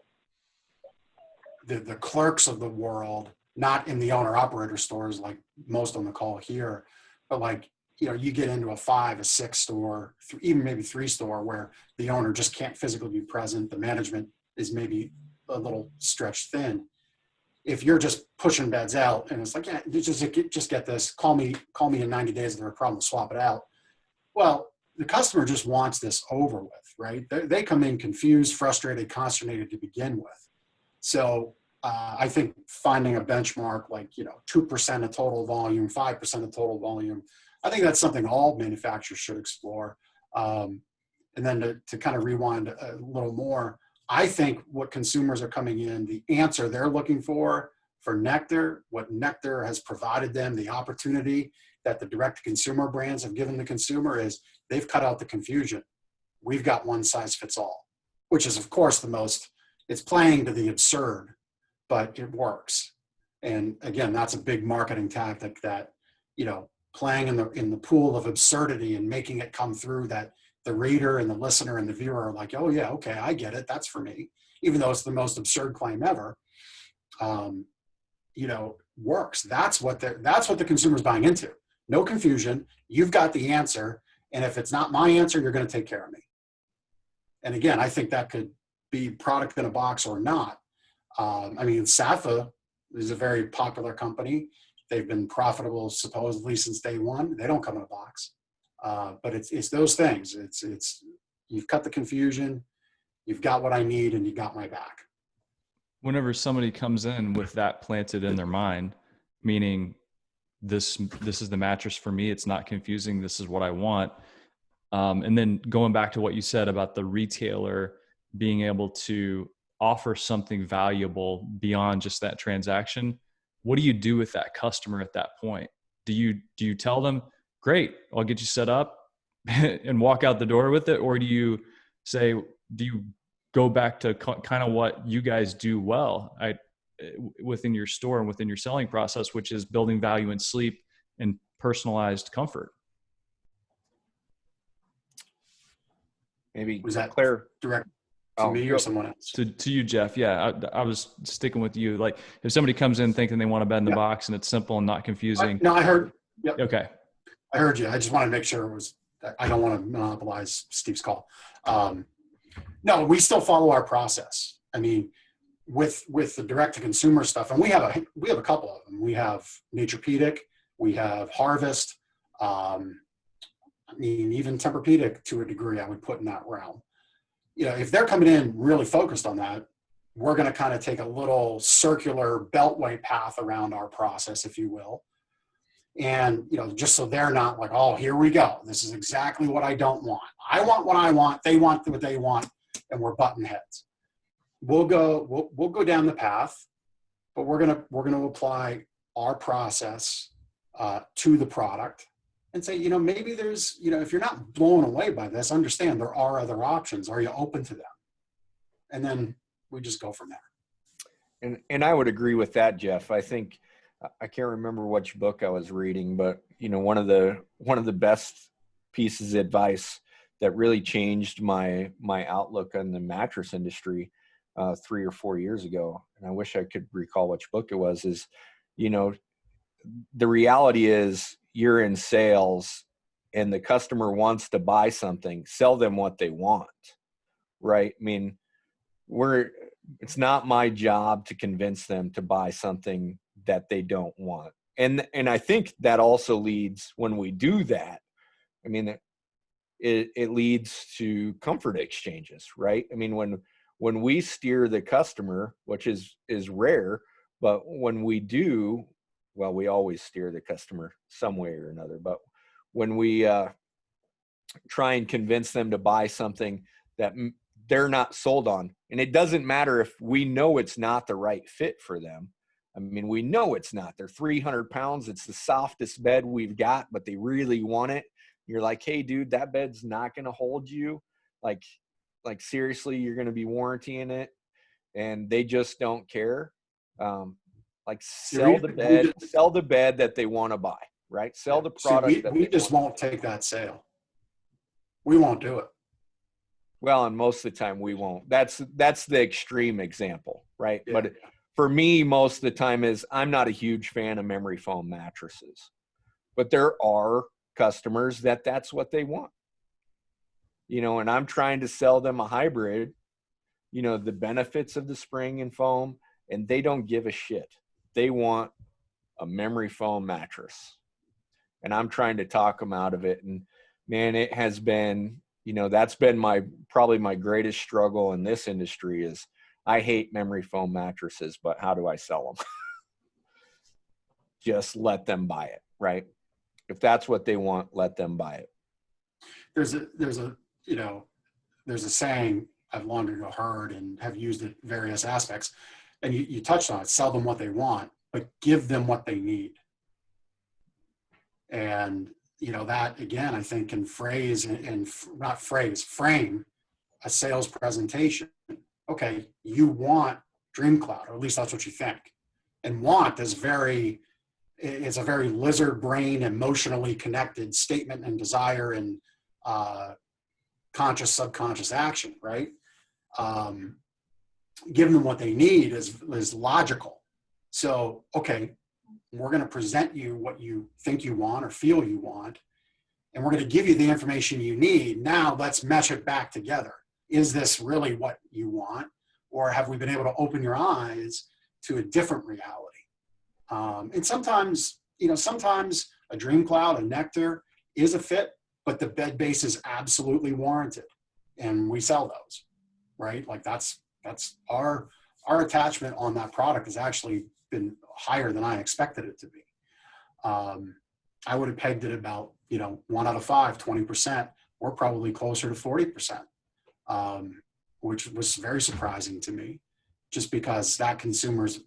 clerks of the world, not in the owner operator stores like most on the call here, but you get into a 5, a 6 store, even maybe 3 store where the owner just can't physically be present. The management is maybe a little stretched thin. If you're just pushing beds out and it's like, yeah, just get this, call me in 90 days if there's a problem, swap it out. Well, the customer just wants this over with, right? They come in confused, frustrated, consternated to begin with. So I think finding a benchmark 2% of total volume, 5% of total volume, I think that's something all manufacturers should explore. And then to kind of rewind a little more, I think what consumers are coming in, the answer they're looking for Nectar, what Nectar has provided them, the opportunity that the direct-to-consumer brands have given the consumer is they've cut out the confusion. We've got one size fits all, which is, of course, it's playing to the absurd, but it works. And again, that's a big marketing tactic that, playing in the pool of absurdity and making it come through that the reader and the listener and the viewer are like, oh yeah, okay, I get it. That's for me. Even though it's the most absurd claim ever, works. That's what the consumer's buying into. No confusion. You've got the answer. And if it's not my answer, you're going to take care of me. And again, I think that could be product in a box or not. Safa is a very popular company. They've been profitable supposedly since day one. They don't come in a box. But it's those things. It's you've cut the confusion. You've got what I need and you got my back. Whenever somebody comes in with that planted in their mind, meaning this is the mattress for me, it's not confusing, this is what I want. And then going back to what you said about the retailer being able to offer something valuable beyond just that transaction, what do you do with that customer at that point? Do you tell them, great, I'll get you set up and walk out the door with it? Or do you say, do you go back to kind of what you guys do well within your store and within your selling process, which is building value in sleep and personalized comfort? Maybe Was that Claire direct to me or someone else? To you, Jeff. Yeah, I was sticking with you. Like if somebody comes in thinking they want a bed in the box and it's simple and not confusing. No, I heard. Yep. Okay. I heard you. I just want to make sure it was, I don't want to monopolize Steve's call. No, we still follow our process. I mean, with the direct to consumer stuff, and we have a couple of them. We have Naturepedic, we have Harvest. I mean, even Tempur-Pedic to a degree, I would put in that realm. You know, if they're coming in really focused on that, we're going to kind of take a little circular beltway path around our process, if you will. And, you know, just so they're not like, oh, here we go. This is exactly what I don't want. I want what I want. They want what they want. And we're button heads. We'll go down the path, but we're going to apply our process to the product and say, you know, maybe there's, you know, if you're not blown away by this, understand there are other options. Are you open to them? And then we just go from there. And I would agree with that, Jeff. I think, I can't remember which book I was reading, but you know, one of the best pieces of advice that really changed my outlook on the mattress industry 3 or 4 years ago, and I wish I could recall which book it was, is, you know, the reality is you're in sales and the customer wants to buy something, sell them what they want, right? I mean, it's not my job to convince them to buy something that they don't want. And I think that also leads, when we do that, I mean, it leads to comfort exchanges, right? I mean, when we steer the customer, which is rare, but when we do, well, we always steer the customer some way or another, but when we try and convince them to buy something that they're not sold on, and it doesn't matter if we know it's not the right fit for them. I mean, we know it's not. They're 300 pounds. It's the softest bed we've got, but they really want it. You're like, hey, dude, that bed's not going to hold you. Like seriously, you're going to be warrantying it. And they just don't care. Sell the bed that they want to buy, right? Sell the product. We just won't take that sale. We won't do it. Well, and most of the time we won't. That's the extreme example, right? Yeah. But for me, most of the time I'm not a huge fan of memory foam mattresses, but there are customers that's what they want, you know, and I'm trying to sell them a hybrid, you know, the benefits of the spring and foam, and they don't give a shit. They want a memory foam mattress, and I'm trying to talk them out of it. And man, it has been, you know, that's been probably my greatest struggle in this industry is I hate memory foam mattresses, but how do I sell them? Just let them buy it, right? If that's what they want, let them buy it. There's a saying I've long ago heard and have used it in various aspects. And you touched on it, sell them what they want, but give them what they need. And, you know, that again, I think can frame a sales presentation. Okay, you want DreamCloud, or at least that's what you think. And want is it's a very lizard brain, emotionally connected statement and desire and conscious, subconscious action, right? Giving them what they need is logical. So, okay, we're going to present you what you think you want or feel you want, and we're going to give you the information you need. Now let's mesh it back together. Is this really what you want? Or have we been able to open your eyes to a different reality? And sometimes a DreamCloud, a Nectar is a fit, but the bed base is absolutely warranted, and we sell those. right? Like that's our attachment on that product has actually been higher than I expected it to be. I would have pegged it about, 1 out of 5, 20%. We're probably closer to 40%, which was very surprising to me, just because that consumer's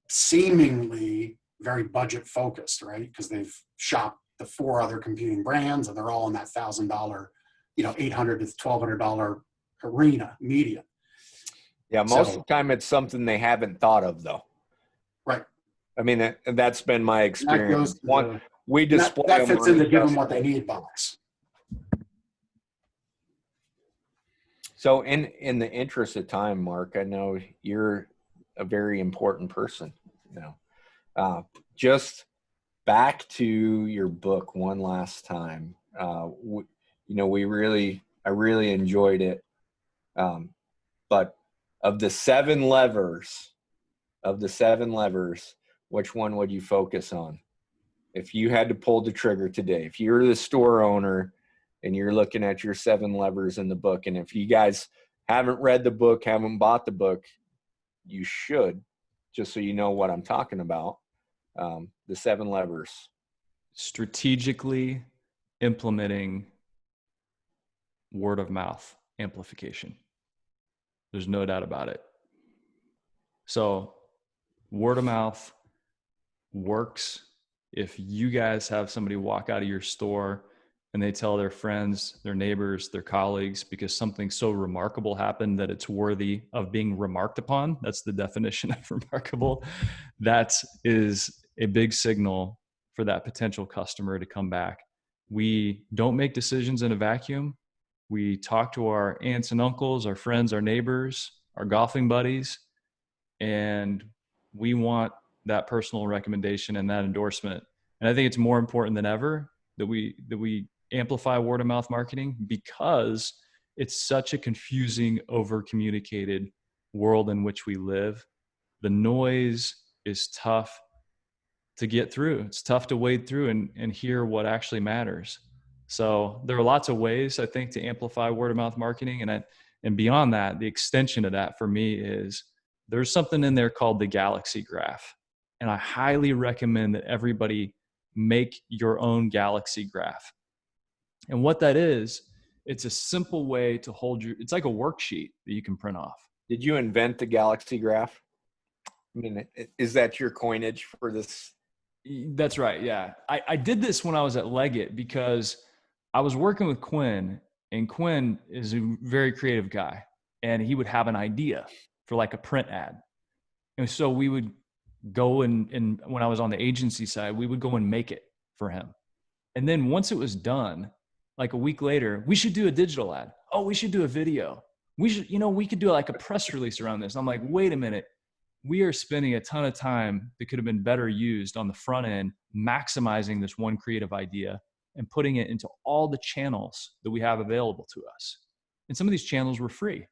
seemingly very budget focused, right? Because they've shopped the 4 other competing brands and they're all in that $1,000, $800 to $1,200 arena median. Yeah, most of the time it's something they haven't thought of, though. Right. I mean, that's been my experience. We display that fits in the give them adjustable. what they need box. So in the interest of time, Mark, I know you're a very important person now. Just back to your book one last time. I really enjoyed it. But of the seven levers, which one would you focus on? If you had to pull the trigger today, if you're the store owner and you're looking at your 7 levers in the book, and if you guys haven't read the book, haven't bought the book, you should, just so you know what I'm talking about. The 7 levers. Strategically implementing word of mouth amplification. There's no doubt about it. So word of mouth works if you guys have somebody walk out of your store and they tell their friends, their neighbors, their colleagues, because something so remarkable happened that it's worthy of being remarked upon. That's the definition of remarkable. That is a big signal for that potential customer to come back. We don't make decisions in a vacuum. We talk to our aunts and uncles, our friends, our neighbors, our golfing buddies, and we want that personal recommendation and that endorsement. And I think it's more important than ever that we amplify word of mouth marketing, because it's such a confusing, over communicated world in which we live. The noise is tough to get through. It's tough to wade through and hear what actually matters. So there are lots of ways, I think, to amplify word of mouth marketing. And beyond that, the extension of that for me is there's something in there called the Galaxy Graph. And I highly recommend that everybody make your own Galaxy Graph. And what that is, it's a simple way to it's like a worksheet that you can print off. Did you invent the Galaxy Graph? I mean, is that your coinage for this? That's right. Yeah. I did this when I was at Leggett because I was working with Quinn, and Quinn is a very creative guy, and he would have an idea for like a print ad. And so we would go and when I was on the agency side, we would go and make it for him. And then once it was done, like a week later, we should do a digital ad. Oh, we should do a video. We could do like a press release around this. I'm like, wait a minute. We are spending a ton of time that could have been better used on the front end, maximizing this one creative idea and putting it into all the channels that we have available to us. And some of these channels were free.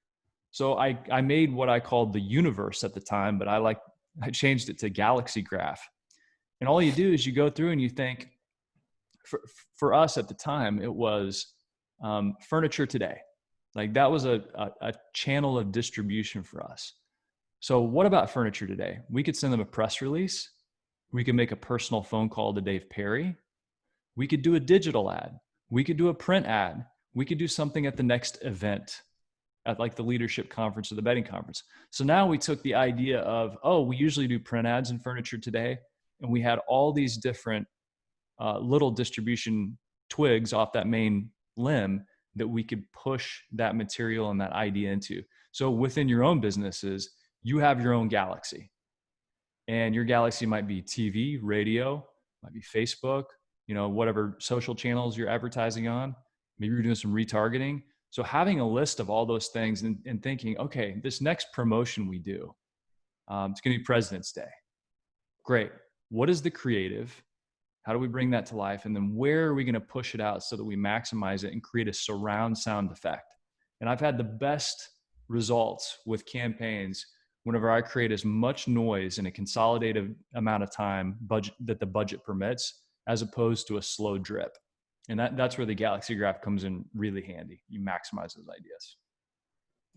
So I made what I called the universe at the time, but I changed it to Galaxy Graph. And all you do is you go through and you think, for us at the time, it was Furniture Today. Like that was a channel of distribution for us. So what about Furniture Today? We could send them a press release. We could make a personal phone call to Dave Perry. We could do a digital ad. We could do a print ad. We could do something at the next event, at like the leadership conference or the betting conference. So now we took the idea of, we usually do print ads in Furniture Today. And we had all these different little distribution twigs off that main limb that we could push that material and that idea into. So within your own businesses, you have your own galaxy, and your galaxy might be TV, radio, might be Facebook, whatever social channels you're advertising on. Maybe you're doing some retargeting. So having a list of all those things and thinking, okay, this next promotion we do, it's going to be President's Day. Great. What is the creative? How do we bring that to life? And then where are we going to push it out so that we maximize it and create a surround sound effect? And I've had the best results with campaigns whenever I create as much noise in a consolidated amount of time that the budget permits, as opposed to a slow drip. And that's where the Galaxy Graph comes in really handy. You maximize those ideas.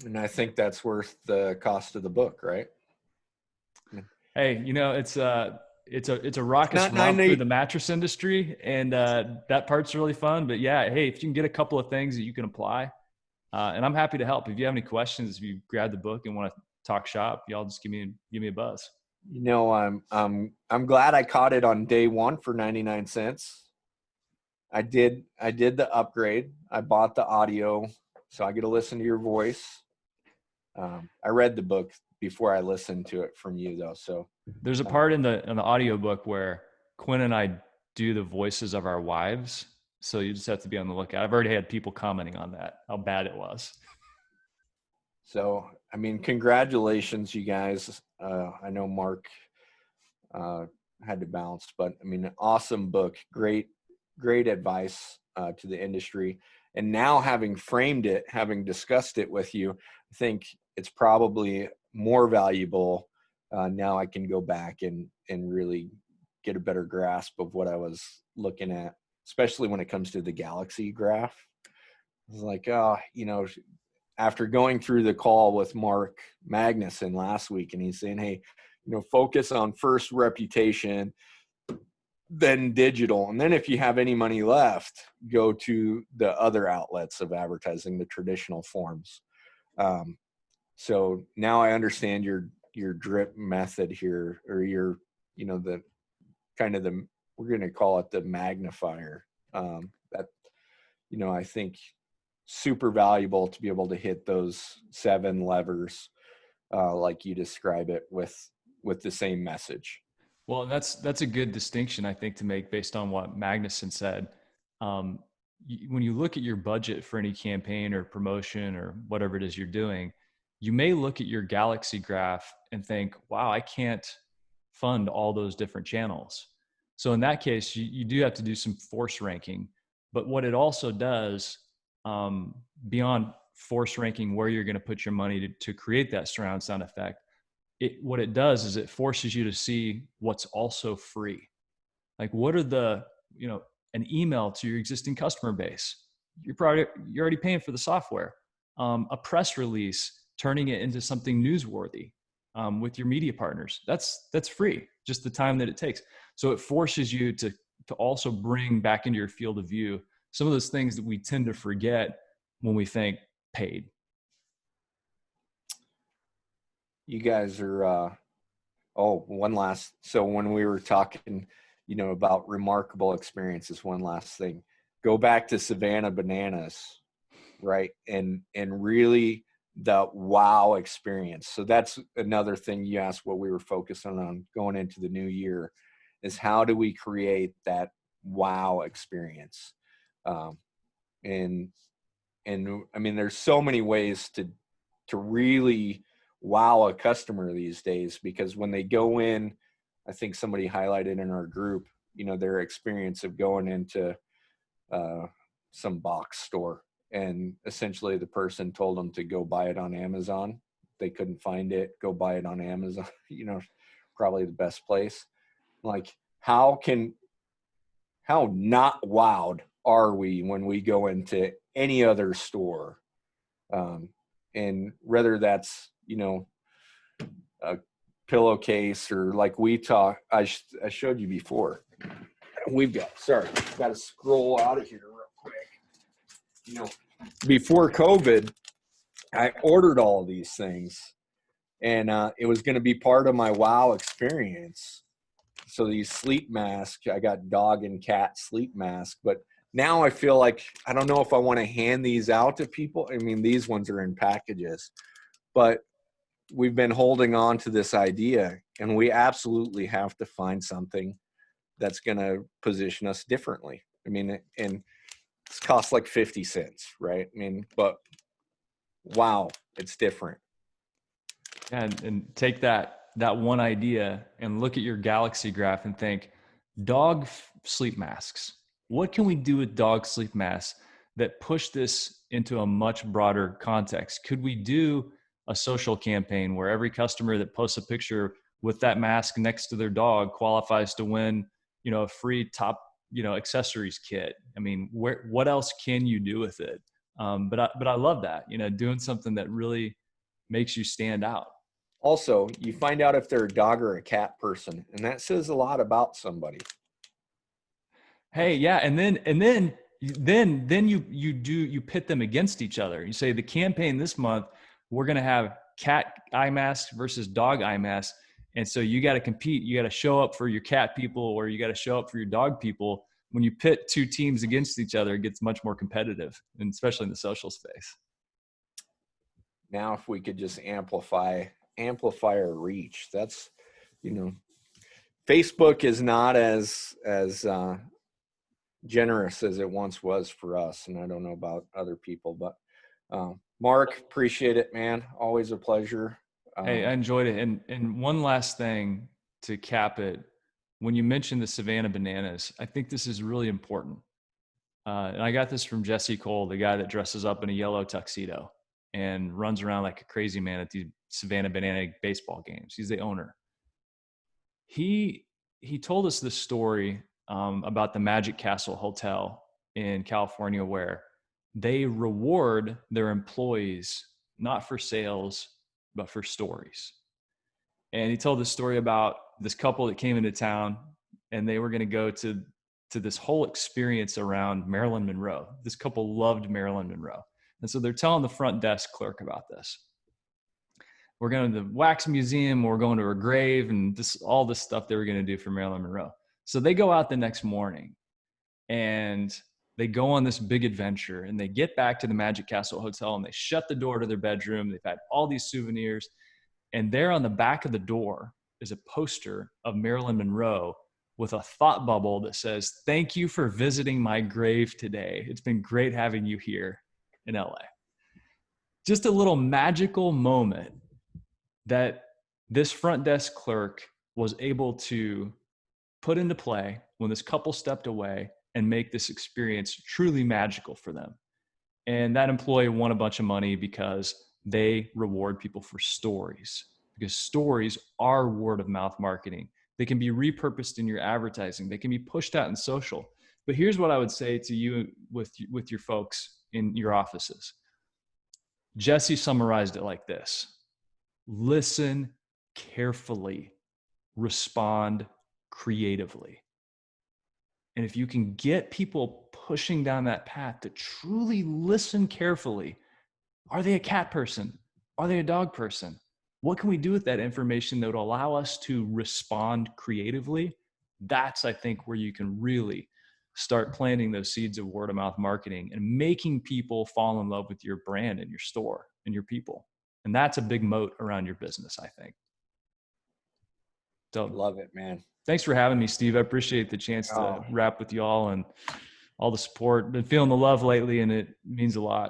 And I think that's worth the cost of the book, right? Hey, it's a raucous Not romp through 90. the mattress industry, and that part's really fun. But yeah, hey, if you can get a couple of things that you can apply, and I'm happy to help. If you have any questions, if you grab the book and want to talk shop, y'all just give me a buzz. I'm glad I caught it on day one for 99 cents. I did the upgrade. I bought the audio, so I get to listen to your voice. I read the book before I listened to it from you, though. So there's a part in the audiobook where Quinn and I do the voices of our wives. So you just have to be on the lookout. I've already had people commenting on that, how bad it was. So, I mean, congratulations, you guys. I know Mark had to bounce, but I mean, awesome book. Great advice to the industry. And now, having framed it, having discussed it with you, I think it's probably more valuable. Now I can go back and really get a better grasp of what I was looking at, especially when it comes to the galaxy graph. It's like, after going through the call with Mark Magnuson last week, and he's saying, hey, focus on first reputation, then digital. And then if you have any money left, go to the other outlets of advertising, the traditional forms. So now I understand your drip method here, or your, the kind of we're going to call it the magnifier. That, I think super valuable to be able to hit those 7 levers, like you describe it, with the same message. Well, that's a good distinction, I think, to make based on what Magnuson said. When you look at your budget for any campaign or promotion or whatever it is you're doing, you may look at your galaxy graph and think, wow, I can't fund all those different channels. So in that case, you do have to do some force ranking. But what it also does, beyond force ranking where you're going to put your money to create that surround sound effect, what it does is it forces you to see what's also free. Like, what are an email to your existing customer base. You're already paying for the software. A press release, turning it into something newsworthy with your media partners. That's free, just the time that it takes. So it forces you to also bring back into your field of view some of those things that we tend to forget when we think paid. You guys are, one last, so when we were talking, about remarkable experiences, one last thing, go back to Savannah Bananas, right? And really the wow experience. So that's another thing you asked what we were focusing on going into the new year, is how do we create that wow experience? And I mean, there's so many ways to really wow a customer these days, because when they go in, I think somebody highlighted in our group, their experience of going into some box store, and essentially the person told them to go buy it on Amazon. They couldn't find it, go buy it on Amazon, probably the best place. Like, how not wowed are we when we go into any other store? And whether that's, a pillowcase, or like I showed you before, got to scroll out of here real quick. Before COVID, I ordered all of these things, and it was going to be part of my wow experience. So these sleep masks, I got dog and cat sleep mask, but now I feel like, I don't know if I want to hand these out to people. I mean, these ones are in packages, but we've been holding on to this idea, and we absolutely have to find something that's going to position us differently. I mean, and it's cost like 50 cents, right? I mean, but wow, it's different. And take that one idea and look at your galaxy graph and think, dog sleep masks. What can we do with dog sleep masks that push this into a much broader context? Could we do a social campaign where every customer that posts a picture with that mask next to their dog qualifies to win, a free top, accessories kit? I mean, what else can you do with it? But I love that, doing something that really makes you stand out. Also, you find out if they're a dog or a cat person, and that says a lot about somebody. Hey, yeah, and then you pit them against each other. You say the campaign this month, we're going to have cat eye mask versus dog eye mask, and so you got to compete. You got to show up for your cat people, or you got to show up for your dog people. When you pit two teams against each other, it gets much more competitive, and especially in the social space. Now, if we could just amplify our reach, that's, Facebook is not as generous as it once was for us, and I don't know about other people, but Mark, appreciate it, man. Always a pleasure. Hey, I enjoyed it. And one last thing to cap it, when you mentioned the Savannah Bananas, I think this is really important. And I got this from Jesse Cole, the guy that dresses up in a yellow tuxedo and runs around like a crazy man at these Savannah Banana baseball games. He's the owner. He told us this story about the Magic Castle Hotel in California, where they reward their employees not for sales, but for stories. And he told this story about this couple that came into town, and they were going to go to this whole experience around Marilyn Monroe. This couple loved Marilyn Monroe. And so they're telling the front desk clerk about this. We're going to the wax museum, we're going to her grave, and all this stuff they were going to do for Marilyn Monroe. So they go out the next morning and they go on this big adventure, and they get back to the Magic Castle Hotel, and they shut the door to their bedroom. They've had all these souvenirs, and there on the back of the door is a poster of Marilyn Monroe with a thought bubble that says, "Thank you for visiting my grave today. It's been great having you here in LA." Just a little magical moment that this front desk clerk was able to put into play when this couple stepped away and make this experience truly magical for them. And that employee won a bunch of money because they reward people for stories, because stories are word of mouth marketing. They can be repurposed in your advertising. They can be pushed out in social. But here's what I would say to you with your folks in your offices. Jesse summarized it like this: listen carefully, respond creatively. And if you can get people pushing down that path to truly listen carefully, are they a cat person? Are they a dog person? What can we do with that information that would allow us to respond creatively? That's, I think, where you can really start planting those seeds of word of mouth marketing and making people fall in love with your brand and your store and your people. And that's a big moat around your business, I think. So Love it, man. Thanks for having me, Steve. I appreciate the chance to rap with y'all and all the support. Been feeling the love lately, and it means a lot.